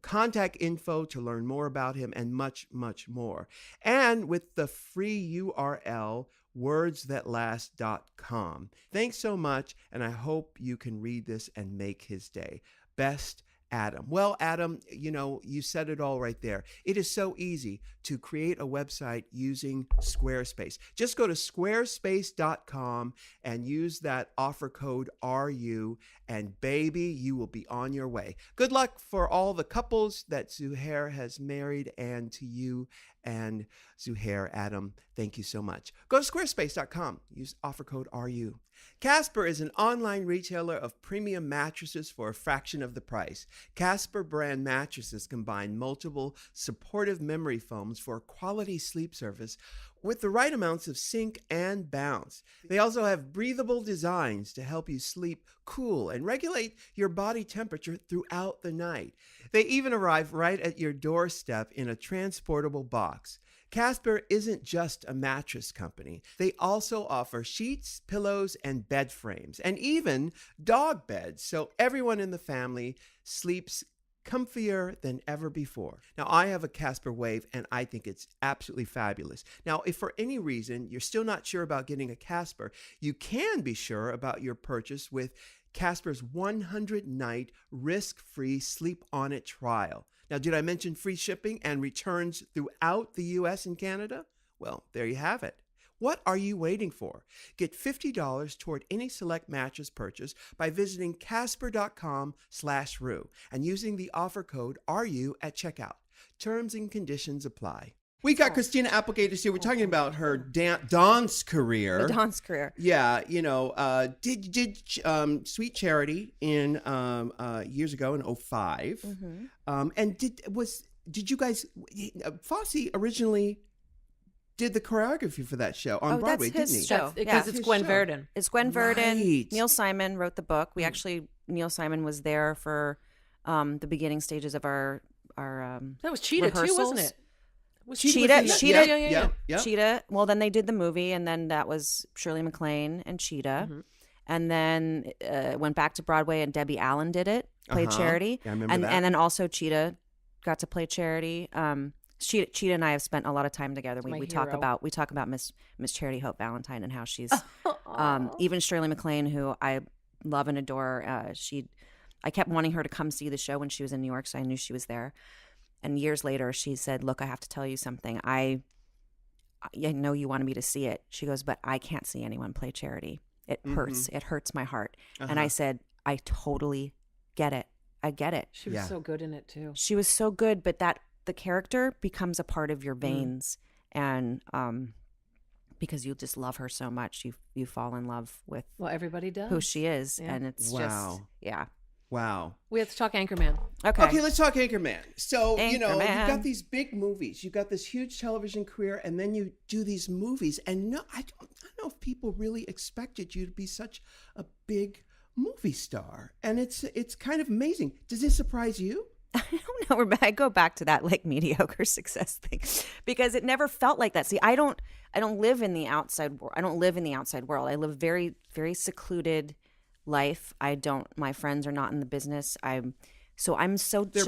contact info to learn more about him, and much, much more. And with the free URL, wordsthatlast.com. Thanks so much, and I hope you can read this and make his day. Best, Adam. Well, Adam, you said it all right there. It is so easy to create a website using Squarespace. Just go to squarespace.com and use that offer code RU, and baby, you will be on your way. Good luck for all the couples that Zuhair has married, and to you and Zuhair. Adam, thank you so much. Go to squarespace.com. Use offer code RU. Casper is an online retailer of premium mattresses for a fraction of the price. Casper brand mattresses combine multiple supportive memory foams for a quality sleep service with the right amounts of sink and bounce. They also have breathable designs to help you sleep cool and regulate your body temperature throughout the night. They even arrive right at your doorstep in a transportable box. Casper isn't just a mattress company. They also offer sheets, pillows, and bed frames, and even dog beds, so everyone in the family sleeps comfier than ever before. Now, I have a Casper Wave, and I think it's absolutely fabulous. Now, if for any reason you're still not sure about getting a Casper, you can be sure about your purchase with Casper's 100-night risk-free Sleep On It trial. Now, did I mention free shipping and returns throughout the U.S. and Canada? Well, there you have it. What are you waiting for? Get $50 toward any select mattress purchase by visiting casper.com/Ru and using the offer code RU at checkout. Terms and conditions apply. We got Christina Applegate here. We're talking about her dance career. The dance career. Yeah, did Sweet Charity in years ago in 2005. Mm-hmm. And did you guys Fosse originally did the choreography for that show on Broadway, that's his didn't he? show. Because Yeah. it's Gwen Verdon. It's Gwen Verdon. Right. Neil Simon wrote the book. Neil Simon was there for the beginning stages of our That was Cheetah too, rehearsals. wasn't it? Was Cheetah. Yeah. Cheetah. Well, then they did the movie, and then that was Shirley MacLaine and Cheetah. Mm-hmm. And then went back to Broadway, and Debbie Allen did it, played Charity. Yeah, I remember that. And then also Cheetah got to play Charity. Cheetah and I have spent a lot my together. We talk about Miss Charity Hope Valentine and how she's even Shirley MacLaine, who I love and adore. I kept wanting her to come see the show when she was in New York, so I knew she was there. And years later, she said, "Look, I have to tell you something. I know you wanted me to see it." She goes, "But I can't see anyone play Charity. It hurts. It hurts my heart." And I said, "I totally get it. I get it." She was so good in it too. She was so good, but the character becomes a part of your veins, and because you just love her so much, you fall in love with everybody does who she is, Yeah. and it's Wow. We have to talk Anchorman. Okay, let's talk Anchorman. So, you've Anchorman. got these big movies. You've got this huge television career, and then you do these movies. And I don't know if people really expected you to be such a big movie star. And it's kind of amazing. Does this surprise you? I don't know. I go back to that mediocre success thing because it never felt like that. See, I don't live in the outside world. I don't live in the outside world. I live very, very secluded life. My friends are not in the business. They're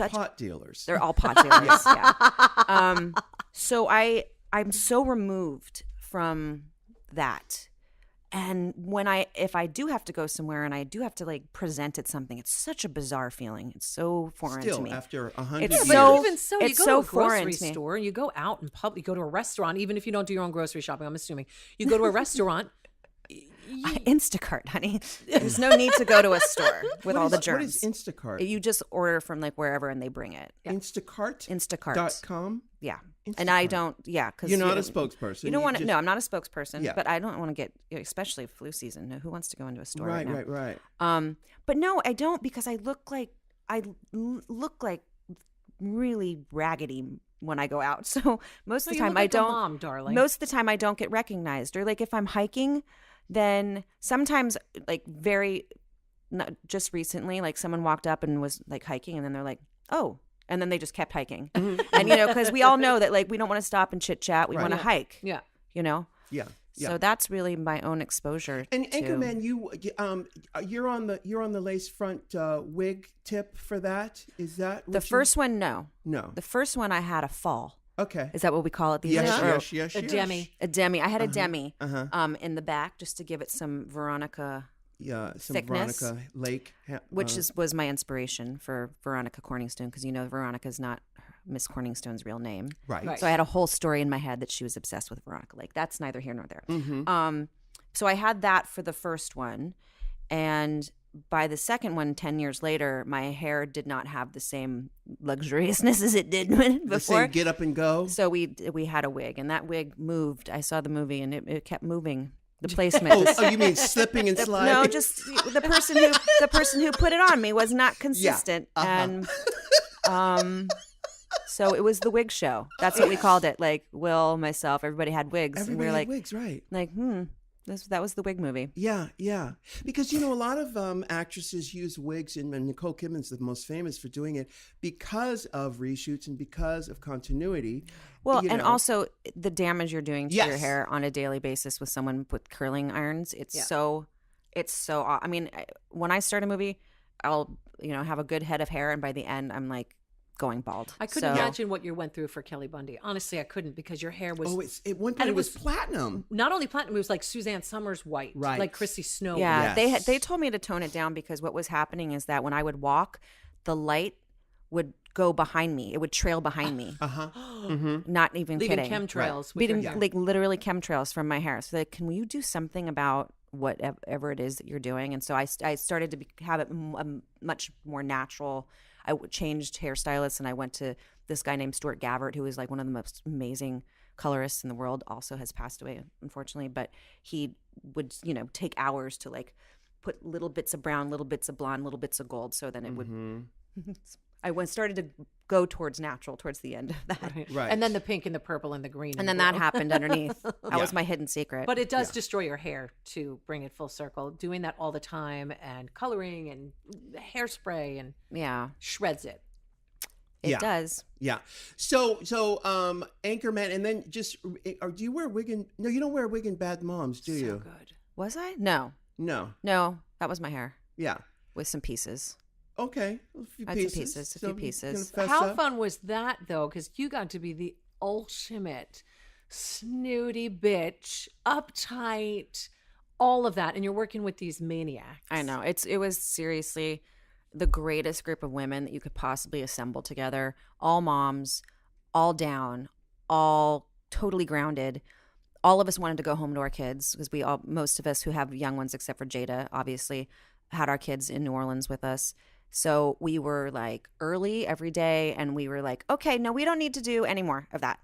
pot dealers. They're all pot dealers. Yeah. So I'm so removed from that. And if I do have to go somewhere and I do have to present at something, it's such a bizarre feeling. It's so foreign to me. Still, after 100 It's years. so- Even so, it's you go so to a foreign grocery to me. store and you go out in public, you go to a restaurant, even if you don't do your own grocery shopping, I'm assuming. You go to a restaurant. Instacart, honey. There's no need to go to a store with all the germs. What is Instacart? You just order from wherever and they bring it. Instacart.com? Yeah. Instacart. And I don't, because You're not a spokesperson. You don't want to, just- no, I'm not a spokesperson, Yeah. but I don't want to get, especially flu season. Who wants to go into a store right now? Right. But no, I don't because I look like really raggedy when I go out. So most of the You time look I like a don't. mom, darling. Most of the time I don't get recognized. Or if I'm hiking, then sometimes just recently, someone walked up and was hiking, and then they're like, "Oh." And then they just kept hiking. And, because we all know that, we don't want to stop and chit chat. We want to hike. Yeah. Yeah. So that's really my own exposure. And to... Anchorman, you're on the lace front wig tip for that. Is that The first one? No. No. The first one I had a fall. Okay. Is that what we call it these days? Yes. A demi. A demi. I had a demi in the back just to give it some Veronica some thickness, Veronica Lake. which was my inspiration for Veronica Corningstone, because Veronica's not Miss Corningstone's real name. Right. So I had a whole story in my head that she was obsessed with Veronica Lake. That's neither here nor there. So I had that for the first one, by the second one, 10 years later, my hair did not have the same luxuriousness as it did before. The same get up and go. So we had a wig, and that wig moved. I saw the movie, and it kept moving. The placement. Oh, you mean slipping and sliding? No, just the person who put it on me was not consistent, and so it was the wig show. That's what we called it. Like Will, myself, everybody had wigs. Everybody and we were had like, wigs, right? Like, that was the wig movie. Yeah. Because, a lot of actresses use wigs, and Nicole Kidman's the most famous for doing it because of reshoots and because of continuity. Well, and also the damage you're doing to Yes. your hair on a daily basis with someone with curling irons. It's so, I mean, when I start a movie, I'll, have a good head of hair, and by the end, I'm like, going bald. I couldn't imagine what you went through for Kelly Bundy. Honestly, I couldn't, because your hair was... at one point it was platinum. Not only platinum, it was like Suzanne Summers white. Right. Like Chrissy Snow. Yeah, Yes. they told me to tone it down, because what was happening is that when I would walk, the light would go behind me. It would trail behind me. Not even Leaving kidding. chemtrails. with Leaving your hair. like literally chemtrails from my hair. So like, can you do something about whatever it is that you're doing? And so I started to have it much more natural. I changed hairstylists, and I went to this guy named Stuart Gavert, who is like one of the most amazing colorists in the world. Also has passed away, unfortunately, but he would, take hours to like put little bits of brown, little bits of blonde, little bits of gold. So then it would, I started to go towards natural towards the end of that. Right. And then the pink and the purple and the green. And then that happened underneath. That was my hidden secret. But it does destroy your hair to bring it full circle. Doing that all the time, and coloring and hairspray, and shreds it. It does. Yeah. So Anchorman, and then just, do you wear a wig in? No, you don't wear a wig in Bad Moms, do you? So good. Was I? No, that was my hair Yeah. with some pieces. Okay. A few I had some pieces. pieces, a So few you pieces. can fess How up. fun was that, though? Because you got to be the ultimate snooty bitch, uptight, all of that, and you're working with these maniacs. I know. It was seriously the greatest group of women that you could possibly assemble together. All moms, all down, all totally grounded. All of us wanted to go home to our kids, because most of us who have young ones, except for Jada, obviously, had our kids in New Orleans with us. So we were like early every day, and we were like, okay, no, we don't need to do any more of that.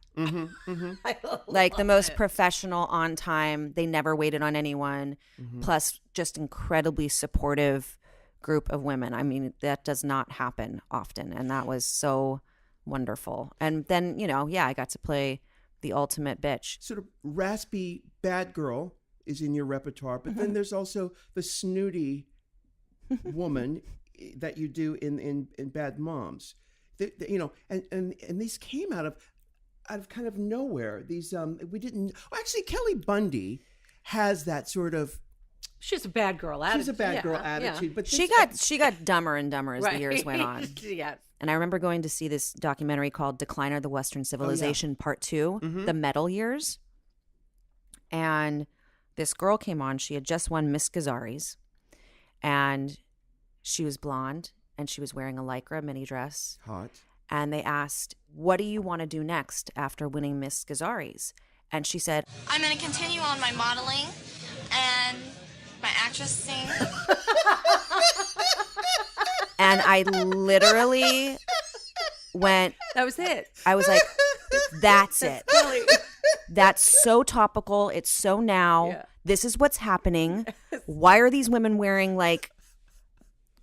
Like the most professional, on time. They never waited on anyone. Plus, just incredibly supportive group of women. I mean, that does not happen often, and that was so wonderful. And then, I got to play the ultimate bitch. Sort of raspy bad girl is in your repertoire, but then there's also the snooty woman that you do in Bad Moms. And these came out of kind of nowhere. These we didn't. Well, actually, Kelly Bundy has that sort of. She's a bad girl attitude. She's a bad girl attitude, but She got dumber and dumber as the years went on. Yeah. And I remember going to see this documentary called Decline of the Western Civilization Part 2, The Metal Years. And this girl came on. She had just won Miss Gazzari's. And she was blonde, and she was wearing a Lycra mini dress. hot. And they asked, what do you want to do next after winning Miss Gazzari's? And she said, I'm going to continue on my modeling and my actressing. and I literally went, That was it. I was like, that's it. That's so topical. It's so now. Yeah. This is what's happening. Why are these women wearing like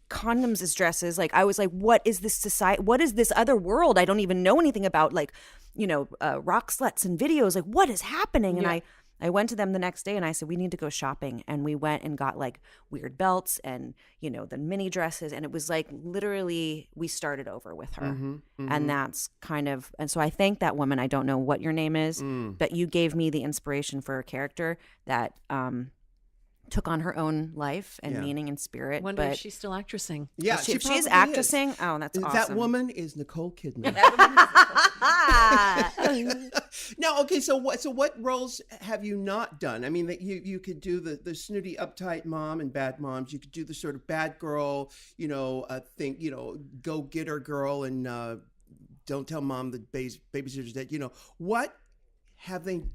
condoms as dresses? Like, I was like, what is this society? What is this other world I don't even know anything about? Like, rock sluts and videos. Like, what is happening? And I went to them the next day, and I said, we need to go shopping. And we went and got like weird belts and, the mini dresses. And it was like literally we started over with her. And that's and so I thank that woman. I don't know what your name is, but you gave me the inspiration for a character that took on her own life and meaning and spirit. Wonder but if she's still actressing. Yeah, if she's probably actressing, oh, that's is. awesome. That woman is Nicole Kidman. Now, okay, so what roles have you not done? I mean, that you could do the snooty, uptight mom in Bad Moms. You could do the sort of bad girl, go getter girl, and don't tell mom the babysitter's dead. What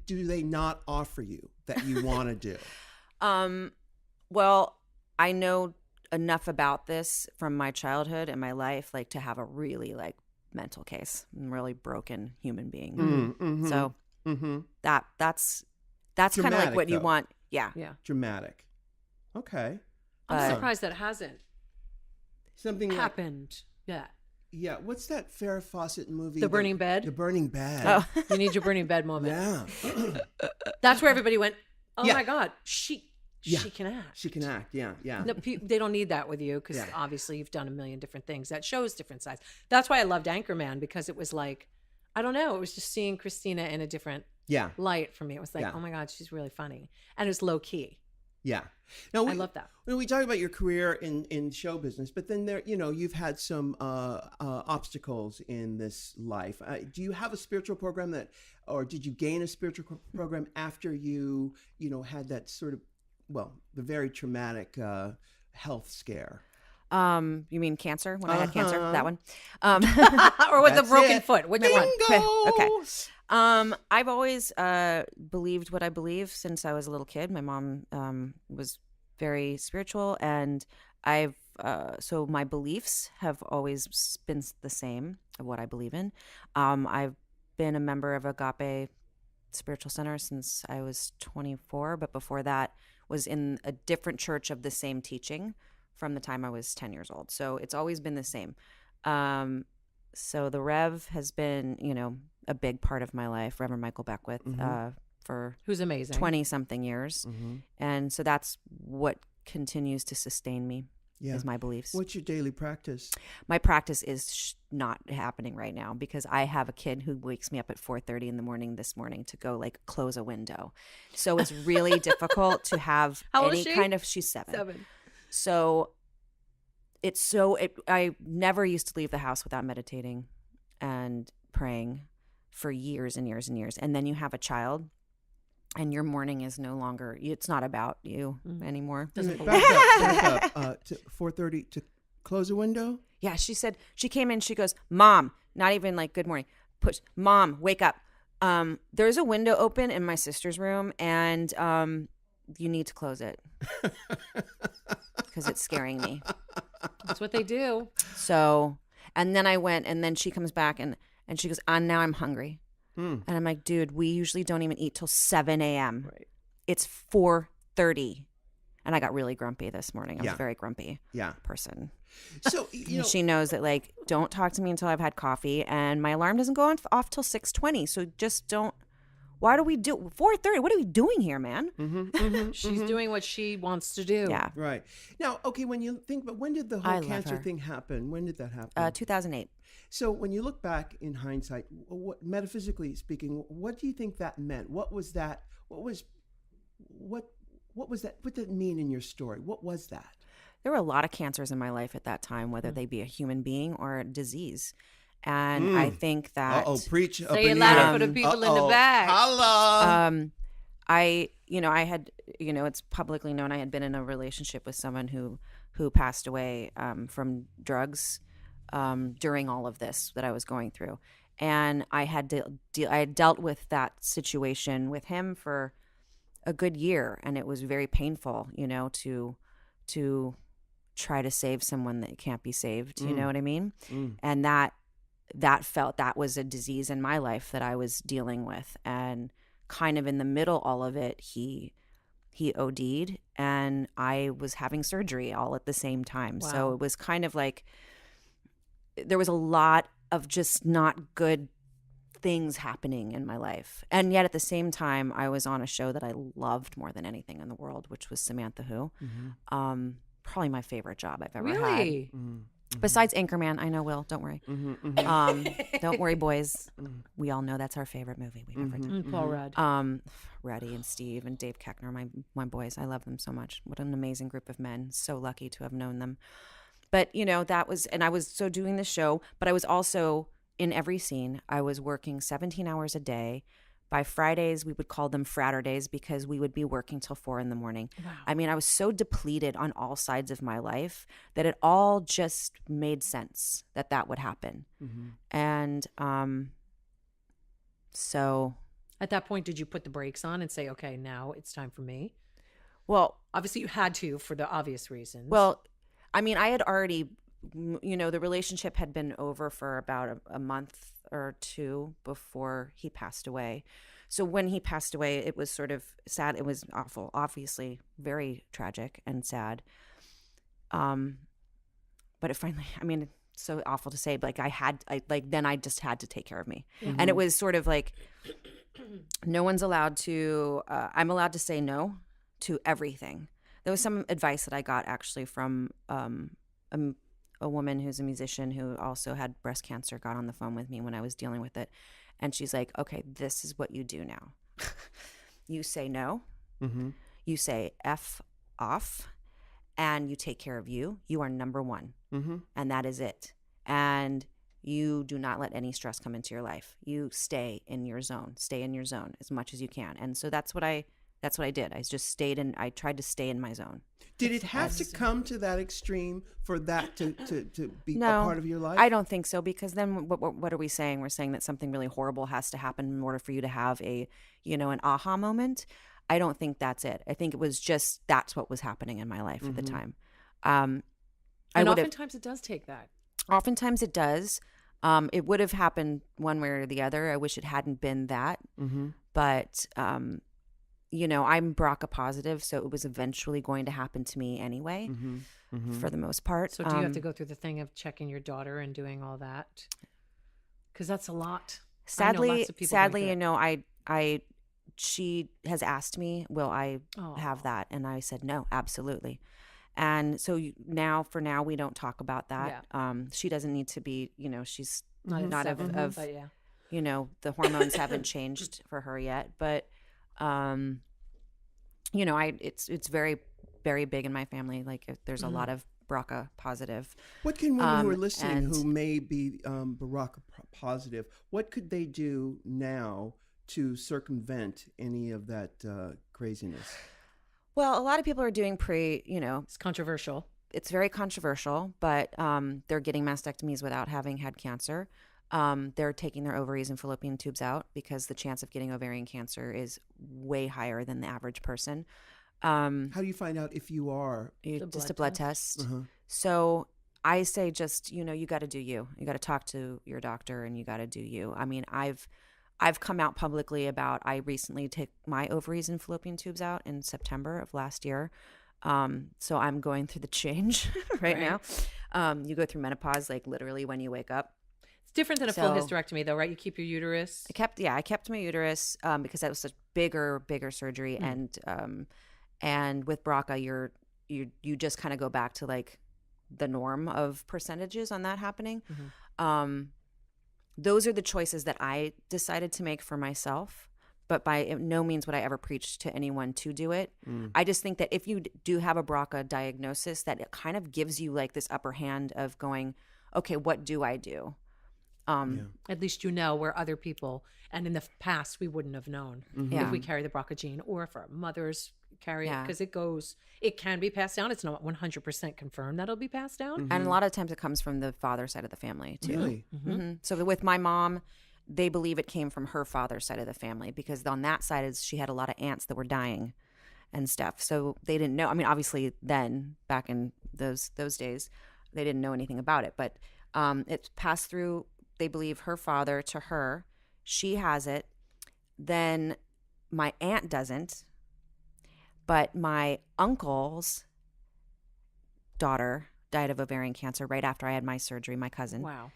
do they not offer you that you want to do? Well, I know enough about this from my childhood and my life, like to have a really like mental case. I'm a really broken human being. Mm-hmm. So Mm-hmm. that's kind of like Dramatic, what you though. want. Yeah. Yeah. Dramatic. Okay. I'm But- surprised that hasn't Something like, happened yet. yeah. What's that Farrah Fawcett movie? The Burning Bed? The Burning Bed. Oh. You need your burning bed moment. Yeah. That's where everybody went, oh Yeah. my God, she can act. She can act. Yeah. Yeah. No, they don't need that with you because Yeah. obviously you've done a million different things. That shows different sides. That's why I loved Anchorman, because it was like, I don't know, it was just seeing Christina in a different Yeah. light for me. It was like, Yeah. oh my God, she's really funny. And it's low key. Yeah. Now I love that. We talk about your career in show business, but then there, you've had some obstacles in this life. Do you have a spiritual program or did you gain a spiritual program after you had that sort of, the very traumatic health scare? You mean cancer? When I had cancer, that one. Or with the That's broken it. foot. Which one? Bingo! Okay. I've always believed what I believe since I was a little kid. My mom was very spiritual, and so my beliefs have always been the same of what I believe in. I've been a member of Agape Spiritual Center since I was 24, but before that was in a different church of the same teaching from the time I was 10 years old. So it's always been the same. So the Rev has been, a big part of my life, Reverend Michael Beckwith, for Who's amazing. 20-something years. Mm-hmm. And so that's what continues to sustain me, Yeah. is my beliefs. What's your daily practice? My practice is not happening right now because I have a kid who wakes me up at 4:30 in the morning this morning to go like close a window. So it's really difficult to have How old any is she? kind of, she's 7. 7. So I never used to leave the house without meditating and praying for years and years and years. And then you have a child and your morning is no longer, it's not about you anymore. Doesn't Back up to 4:30 to close a window? Yeah, she said, she came in, she goes, Mom, not even like good morning, push, Mom, wake up. There's a window open in my sister's room and you need to close it because it's scaring me. That's what they do. So, and then I went, and then she comes back and she goes, now I'm hungry. And I'm like, dude, we usually don't even eat till 7 a.m. Right. It's 4:30. And I got really grumpy this morning. I was Yeah. a very grumpy Yeah. person. So, She knows that, like, don't talk to me until I've had coffee, and my alarm doesn't go off till 6:20. So just don't. Why do we do 4:30? What are we doing here, man? She's doing what she wants to do. Yeah. right. Now, okay, when you think, but when did the I whole love cancer her. thing happen? When did that happen? 2008. So when you look back in hindsight, metaphysically speaking, what do you think that meant? What was that? What was that? What did it mean in your story? What was that? There were a lot of cancers in my life at that time, whether they be a human being or a disease. And I think that Preach. Say it louder for the people in the back. Holla. I had, it's publicly known I had been in a relationship with someone who passed away from drugs during all of this that I was going through. And I had I had dealt with that situation with him for a good year, and it was very painful, to try to save someone that can't be saved. You know what I mean? And that was a disease in my life that I was dealing with, and kind of in the middle all of it, he OD'd, and I was having surgery all at the same time. Wow. So it was kind of like there was a lot of just not good things happening in my life. And yet at the same time, I was on a show that I loved more than anything in the world, which was Samantha Who. Probably my favorite job I've ever had. Really? Besides Anchorman, I know, Will, don't worry. Don't worry, boys. We all know that's our favorite movie we've ever done. Paul Rudd. Ruddy and Steve and Dave Keckner, my boys. I love them so much. What an amazing group of men. So lucky to have known them. But, that was, and I was so doing the show, but I was also in every scene. I was working 17 hours a day. By Fridays, we would call them Fraturdays because we would be working till 4 a.m. Wow. I mean, I was so depleted on all sides of my life that it all just made sense that would happen. And so... At that point, did you put the brakes on and say, okay, now it's time for me? Well, Obviously, you had to for the obvious reasons. Well, I mean, I had already, the relationship had been over for about a month or two before he passed away. So when he passed away, it was sort of sad. It was awful, obviously very tragic and sad. But it finally, I mean, it's so awful to say, but then I just had to take care of me. Mm-hmm. And it was sort of like, no one's allowed to, I'm allowed to say no to everything. There was some advice that I got actually from a woman who's a musician who also had breast cancer, got on the phone with me when I was dealing with it. And she's like, okay, this is what you do now. You say no. Mm-hmm. You say F off. And you take care of you. You are number one. Mm-hmm. And that is it. And you do not let any stress come into your life. You stay in your zone. Stay in your zone as much as you can. And so that's what I did. I just I tried to stay in my zone. Did it have to come to that extreme for that to be No, a part of your life? I don't think so, because then what are we saying? We're saying that something really horrible has to happen in order for you to have an aha moment. I don't think that's it. I think it was just that's what was happening in my life at the time. And oftentimes it does take that. Oftentimes it does. It would have happened one way or the other. I wish it hadn't been that. Mm-hmm. But, I'm BRCA positive, so it was eventually going to happen to me anyway, Mm-hmm. Mm-hmm. for the most part. So do you have to go through the thing of checking your daughter and doing all that? Because that's a lot. Sadly, she has asked me, will I have that? And I said, no, absolutely. And so for now, we don't talk about that. Yeah. She doesn't need to be, she's Not at not 7, of but yeah. the hormones haven't changed for her yet. But, it's very, very big in my family. Like there's a lot of BRCA positive. What can women who are listening and- who may be BRCA positive, what could they do now to circumvent any of that craziness? Well, a lot of people are doing It's controversial. it's very controversial, but they're getting mastectomies without having had cancer. They're taking their ovaries and fallopian tubes out because the chance of getting ovarian cancer is way higher than the average person. How do you find out if you are? Just a blood test. Uh-huh. So I say just, you got to do you. You got to talk to your doctor and you got to do you. I mean, I've come out publicly about I recently took my ovaries and fallopian tubes out in September of last year. So I'm going through the change right now. You go through menopause, like literally when you wake up. It's different than a full hysterectomy, though, right? You keep your uterus. I kept my uterus because that was such bigger surgery, and with BRCA, you just kind of go back to like the norm of percentages on that happening. Mm-hmm. Those are the choices that I decided to make for myself, but by no means would I ever preach to anyone to do it. I just think that if you do have a BRCA diagnosis, that it kind of gives you like this upper hand of going, okay, what do I do? At least where other people, and in the past we wouldn't have known if we carry the BRCA gene, or if our mothers carry it, because it can be passed down. It's not 100% confirmed that it'll be passed down. And a lot of times it comes from the father side of the family too. Really? So with my mom, they believe it came from her father's side of the family, because on that side she had a lot of aunts that were dying and stuff. So they didn't know. I mean, obviously then back in those days, they didn't know anything about it, but it's passed through, they believe, her father to her. She has it. Then my aunt doesn't, but my uncle's daughter died of ovarian cancer right after I had my surgery, my cousin. Wow.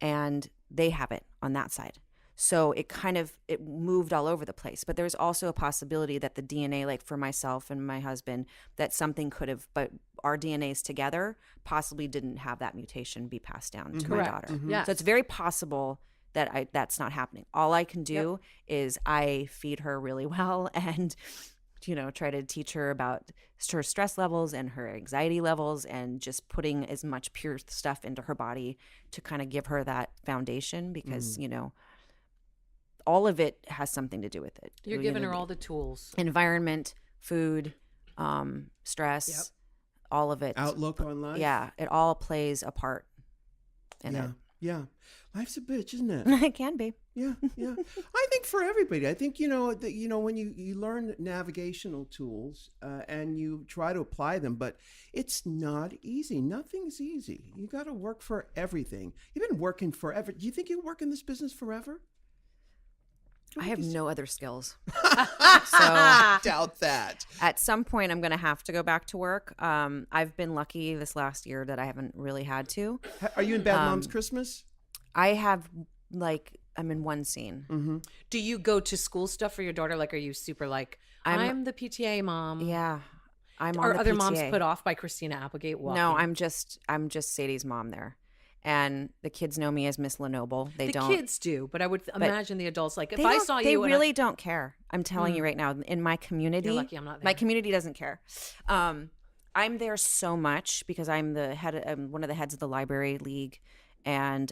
And they have it on that side. So it moved all over the place. But there's also a possibility that the DNA, like for myself and my husband, that something could have, but our DNAs together possibly didn't have that mutation be passed down to my Correct. daughter. Yes. So it's very possible that that's not happening. All I can do is I feed her really well and try to teach her about her stress levels and her anxiety levels, and just putting as much pure stuff into her body to kind of give her that foundation, because, all of it has something to do with it. You're giving her all the tools. Environment, food, stress, all of it. Outlook on life? Yeah, it all plays a part in it. Yeah. Life's a bitch, isn't it? It can be. Yeah, yeah. I think for everybody, I think when you learn navigational tools and you try to apply them, but it's not easy. Nothing's easy. You got to work for everything. You've been working forever. Do you think you work in this business forever? I have no other skills. So doubt that. At some point, I'm going to have to go back to work. I've been lucky this last year that I haven't really had to. Are you in Bad Moms Christmas? I have I'm in one scene. Mm-hmm. Do you go to school stuff for your daughter? Like, are you super like, I'm the PTA mom? Yeah. I'm Are on the other PTA. moms put off by Christina Applegate walking? No, I'm just Sadie's mom there. And the kids know me as Miss Lenoble. They don't. The kids do, but I would imagine the adults, like, if They I don't- saw they you. really don't care. I'm telling you right now, in my community, You're lucky I'm not there. my community doesn't care. I'm there so much because I'm I'm one of the heads of the library league. And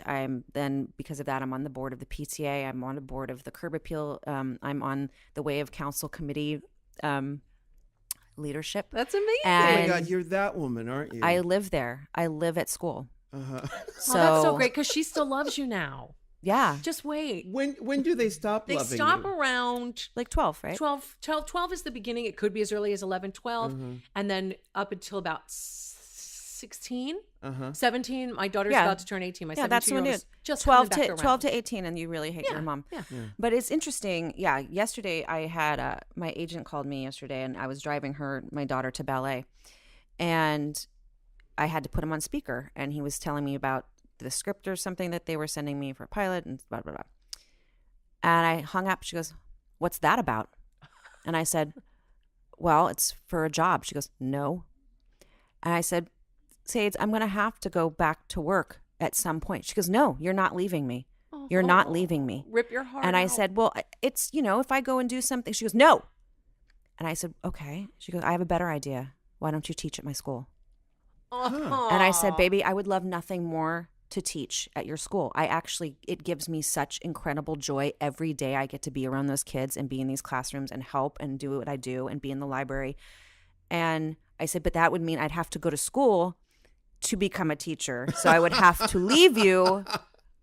because of that, I'm on the board of the PTA. I'm on the board of the Curb Appeal. I'm on the Way of Council Committee leadership. That's amazing. Oh my And God, you're that woman, aren't you? I live there. I live at school. Uh-huh. So That's so great because she still loves you now. Yeah. Just wait. When do they stop They loving stop you? around Like 12, right? 12 is the beginning. It could be as early as 11, 12. Mm-hmm. And then up until about 16, Uh-huh. 17. My daughter's Yeah. about to turn 18. My Yeah, that's 17-year-old when is it just 12 coming to back 12 around. to 18 and you really hate your mom. Yeah. But it's interesting. Yeah, yesterday I had my agent called me yesterday and I was driving my daughter to ballet. And I had to put him on speaker and he was telling me about the script or something that they were sending me for a pilot and blah, blah, blah. And I hung up. She goes, "What's that about?" And I said, "Well, it's for a job." She goes, "No." And I said, "Sades, I'm going to have to go back to work at some point." She goes, "No, you're not leaving me. You're not leaving me." Rip your heart And I out. said, "Well, it's, if I go and do something." She goes, "No." And I said, "Okay." She goes, "I have a better idea. Why don't you teach at my school?" And I said, "Baby, I would love nothing more to teach at your school. It gives me such incredible joy every day I get to be around those kids and be in these classrooms and help and do what I do and be in the library." And I said, "But that would mean I'd have to go to school to become a teacher. So I would have to leave you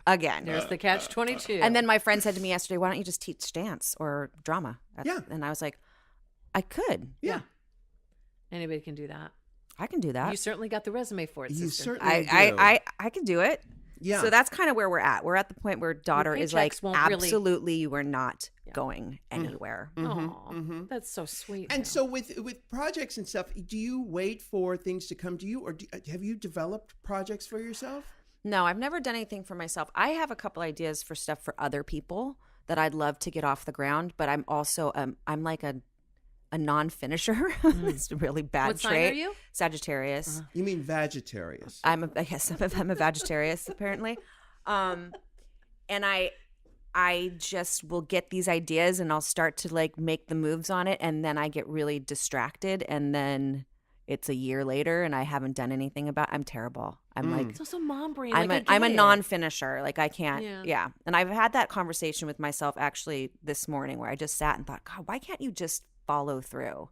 again." There's the catch-22. And then my friend said to me yesterday, "Why don't you just teach dance or drama?" Yeah. And I was like, I could. Yeah. Anybody can do that. I can do that. You certainly got the resume for it, You sister. certainly do. I can do it. Yeah. So that's kind of where we're at. We're at the point where daughter is like, paychecks won't really- absolutely, you are not going anywhere. Aw, that's so sweet. And though. so with projects and stuff, do you wait for things to come to you, or have you developed projects for yourself? No, I've never done anything for myself. I have a couple ideas for stuff for other people that I'd love to get off the ground, but I'm also I'm like a non-finisher. It's a really bad What sign trait. are you? Sagittarius. You mean Vegetarius? I'm a Vegetarius apparently. And I just will get these ideas and I'll start to like make the moves on it, and then I get really distracted, and then it's a year later and I haven't done anything about. I'm terrible. I'm like It's also mom brain. I'm like, I'm a I get it. non-finisher. Like I can't. Yeah. Yeah. And I've had that conversation with myself actually this morning where I just sat and thought, God, why can't you just follow through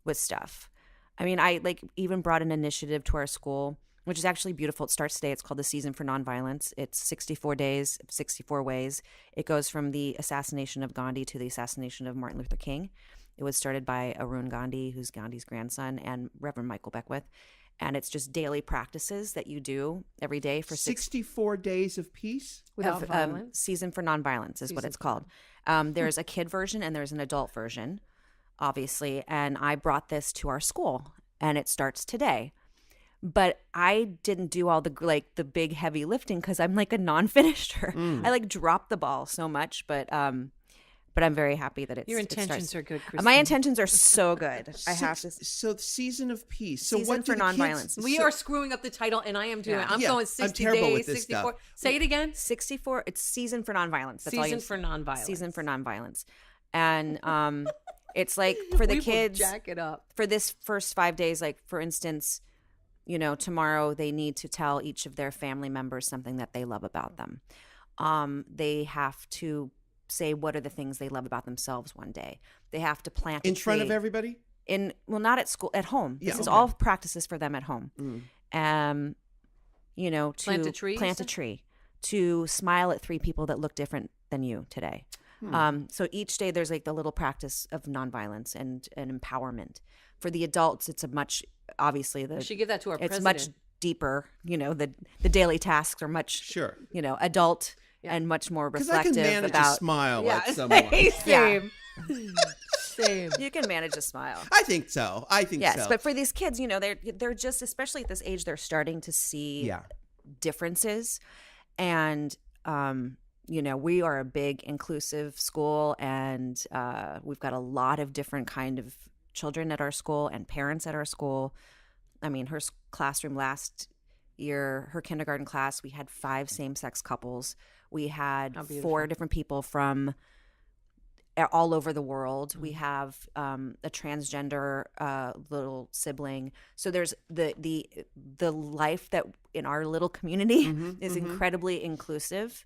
with stuff? I mean, I like even brought an initiative to our school, which is actually beautiful. It starts today. It's called the Season for Nonviolence. It's 64 days, 64 ways. It goes from the assassination of Gandhi to the assassination of Martin Luther King. It was started by Arun Gandhi, who's Gandhi's grandson, and Reverend Michael Beckwith. And it's just daily practices that you do every day for 64 days of peace? Without violence. Season for Nonviolence is what it's called. There's a kid version and there's an adult version, obviously. And I brought this to our school, and it starts today. But I didn't do all the big heavy lifting because I'm like a non-finisher. I like drop the ball so much, but I'm very happy that Your it starts. intentions are good, Christine. My intentions are so good. I have to. So Season of Peace. So Season what do for the kids- Nonviolence. We are screwing up the title, and I am doing it. I'm Yeah, going I'm 60 terrible days, with this 64. stuff. Say it again. 64. It's Season for Nonviolence. That's all Season you, for Nonviolence. Season for Nonviolence, and it's like for the We will kids. jack it up. For this first 5 days, like for instance, tomorrow they need to tell each of their family members something that they love about them. They have to say what are the things they love about themselves one day. They have to plant In a front of tree. everybody? Not at school, at home. Yeah, This is okay. all practices for them at home. To Plant a tree, you plant a said? tree, to smile at 3 people that look different than you today. So each day there's like the little practice of nonviolence and empowerment. For the adults, it's a much, obviously, We should give that to our it's president. much deeper. You know, the daily tasks are much, you know, adult and much more Because I reflective can manage about. a smile at someone. Same. Same. You can manage a smile. I think so. Yes, but for these kids, you know, they're just, especially at this age, they're starting to see differences, and you know, we are a big inclusive school, and we've got a lot of different kind of children at our school and parents at our school. I mean, her classroom last year, her kindergarten class, we had 5 same-sex couples. We had 4 different people from all over the world. We have a transgender little sibling. So there's the life that in our little community is incredibly inclusive,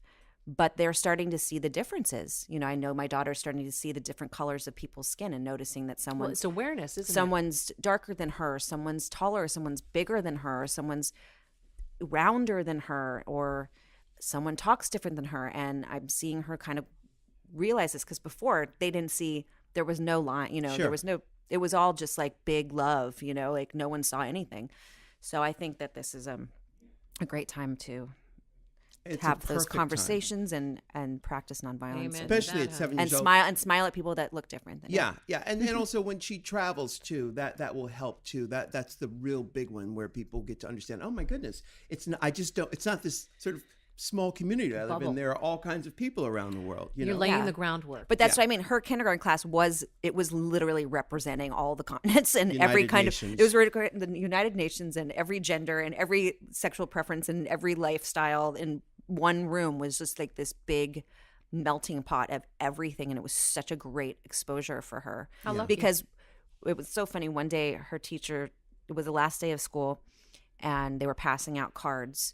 but they're starting to see the differences. You know, I know my daughter's starting to see the different colors of people's skin and noticing that Well, it's awareness, isn't someone's darker than her, someone's taller, someone's bigger than her, someone's rounder than her, or someone talks different than her. And I'm seeing her kind of realize this, because before they didn't see, there was no line, you know, there was no, it was all just like big love, you know, like no one saw anything. So I think that this is a great time to have those conversations and practice nonviolence. Especially at 7 years old. And smile at people that look different than you. Yeah. And also when she travels too, that will help too. That's the real big one, where people get to understand, oh my goodness, it's not this sort of small community I live in. There are all kinds of people around the world. You're laying the groundwork. But that's what I mean. Her kindergarten class was literally representing all the continents and every kind of. It was the United Nations and every gender and every sexual preference and every lifestyle in one room was just like this big melting pot of everything, and it was such a great exposure for her. Because it was so funny. One day, her teacher, it was the last day of school, and they were passing out cards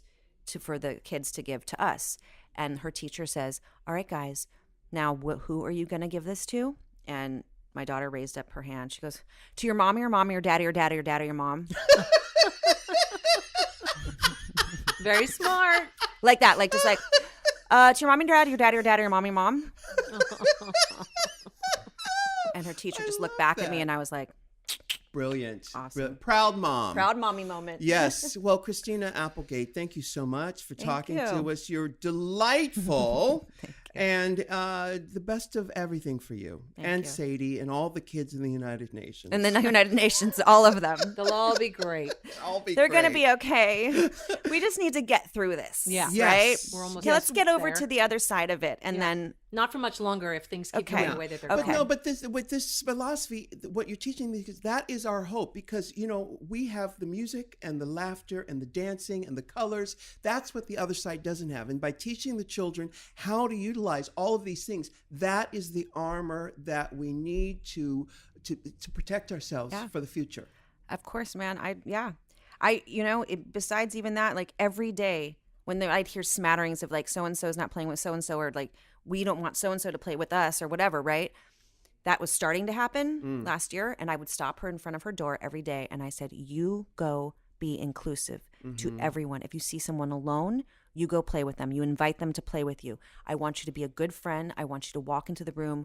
for the kids to give to us. And her teacher says, all right, guys, now who are you going to give this to? And my daughter raised up her hand. She goes, to your mommy or mommy or daddy or daddy or daddy or mom. Very smart. Like that, like just like, to your mommy or daddy or daddy or daddy or mommy or mom. And her teacher just looked back at me, and I was like, brilliant. Awesome. Proud mom. Proud mommy moment. Yes. Well, Christina Applegate, thank you so much for talking to us. You're delightful. And the best of everything for you. Thank you. Sadie and all the kids in the United Nations. And the United Nations, all of them. They'll all be great. They're going to be okay. We just need to get through this. Yeah. Right? We're almost let's get over to the other side of it. And then. Not for much longer if things keep going the way that they're going. But no, but with this philosophy, what you're teaching me, because that is our hope. Because, you know, we have the music and the laughter and the dancing and the colors. That's what the other side doesn't have. And by teaching the children how to utilize all of these things, that is the armor that we need to protect ourselves for the future. Of course, man. Besides even that, like every day when I'd hear smatterings of like so-and-so's not playing with so-and-so, or like we don't want so-and-so to play with us or whatever, right? That was starting to happen last year. And I would stop her in front of her door every day. And I said, you go be inclusive to everyone. If you see someone alone, you go play with them. You invite them to play with you. I want you to be a good friend. I want you to walk into the room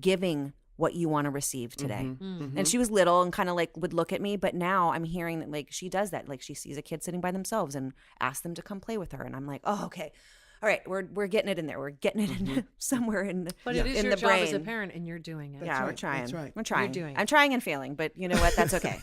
giving what you want to receive today. And she was little and kind of like would look at me, but now I'm hearing that like she does that. Like she sees a kid sitting by themselves and asks them to come play with her. And I'm like, oh, okay. All right, we're getting it in there. We're getting it in somewhere in the But it is in your the job brain. as a parent, and you're doing it. We're trying. That's right. We're trying. You're doing it. I'm trying and failing, but you know what? That's okay.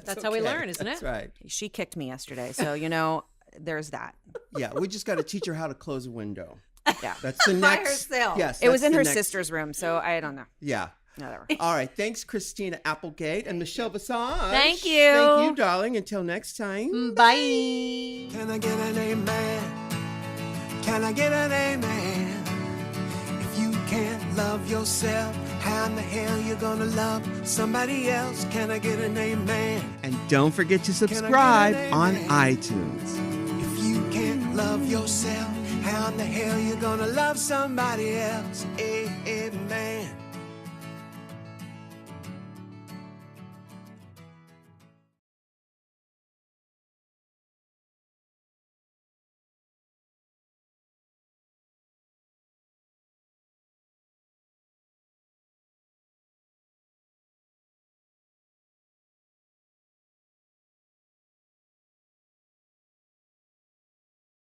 That's how we learn, isn't it? That's right. She kicked me yesterday, so you know, there's that. Yeah, we just got to teach her how to close a window. Yeah, that's the next. herself. Yes, it was in her next. sister's room, so I don't know. Yeah. Whatever. All right. Thanks, Christina Applegate and Michelle Visage. Thank you. Thank you, darling. Until next time. Bye. Can I get an amen? Can I get an amen? If you can't love yourself, how in the hell you gonna love somebody else? Can I get an amen? And don't forget to subscribe on iTunes. If you can't love yourself, how in the hell you gonna love somebody else?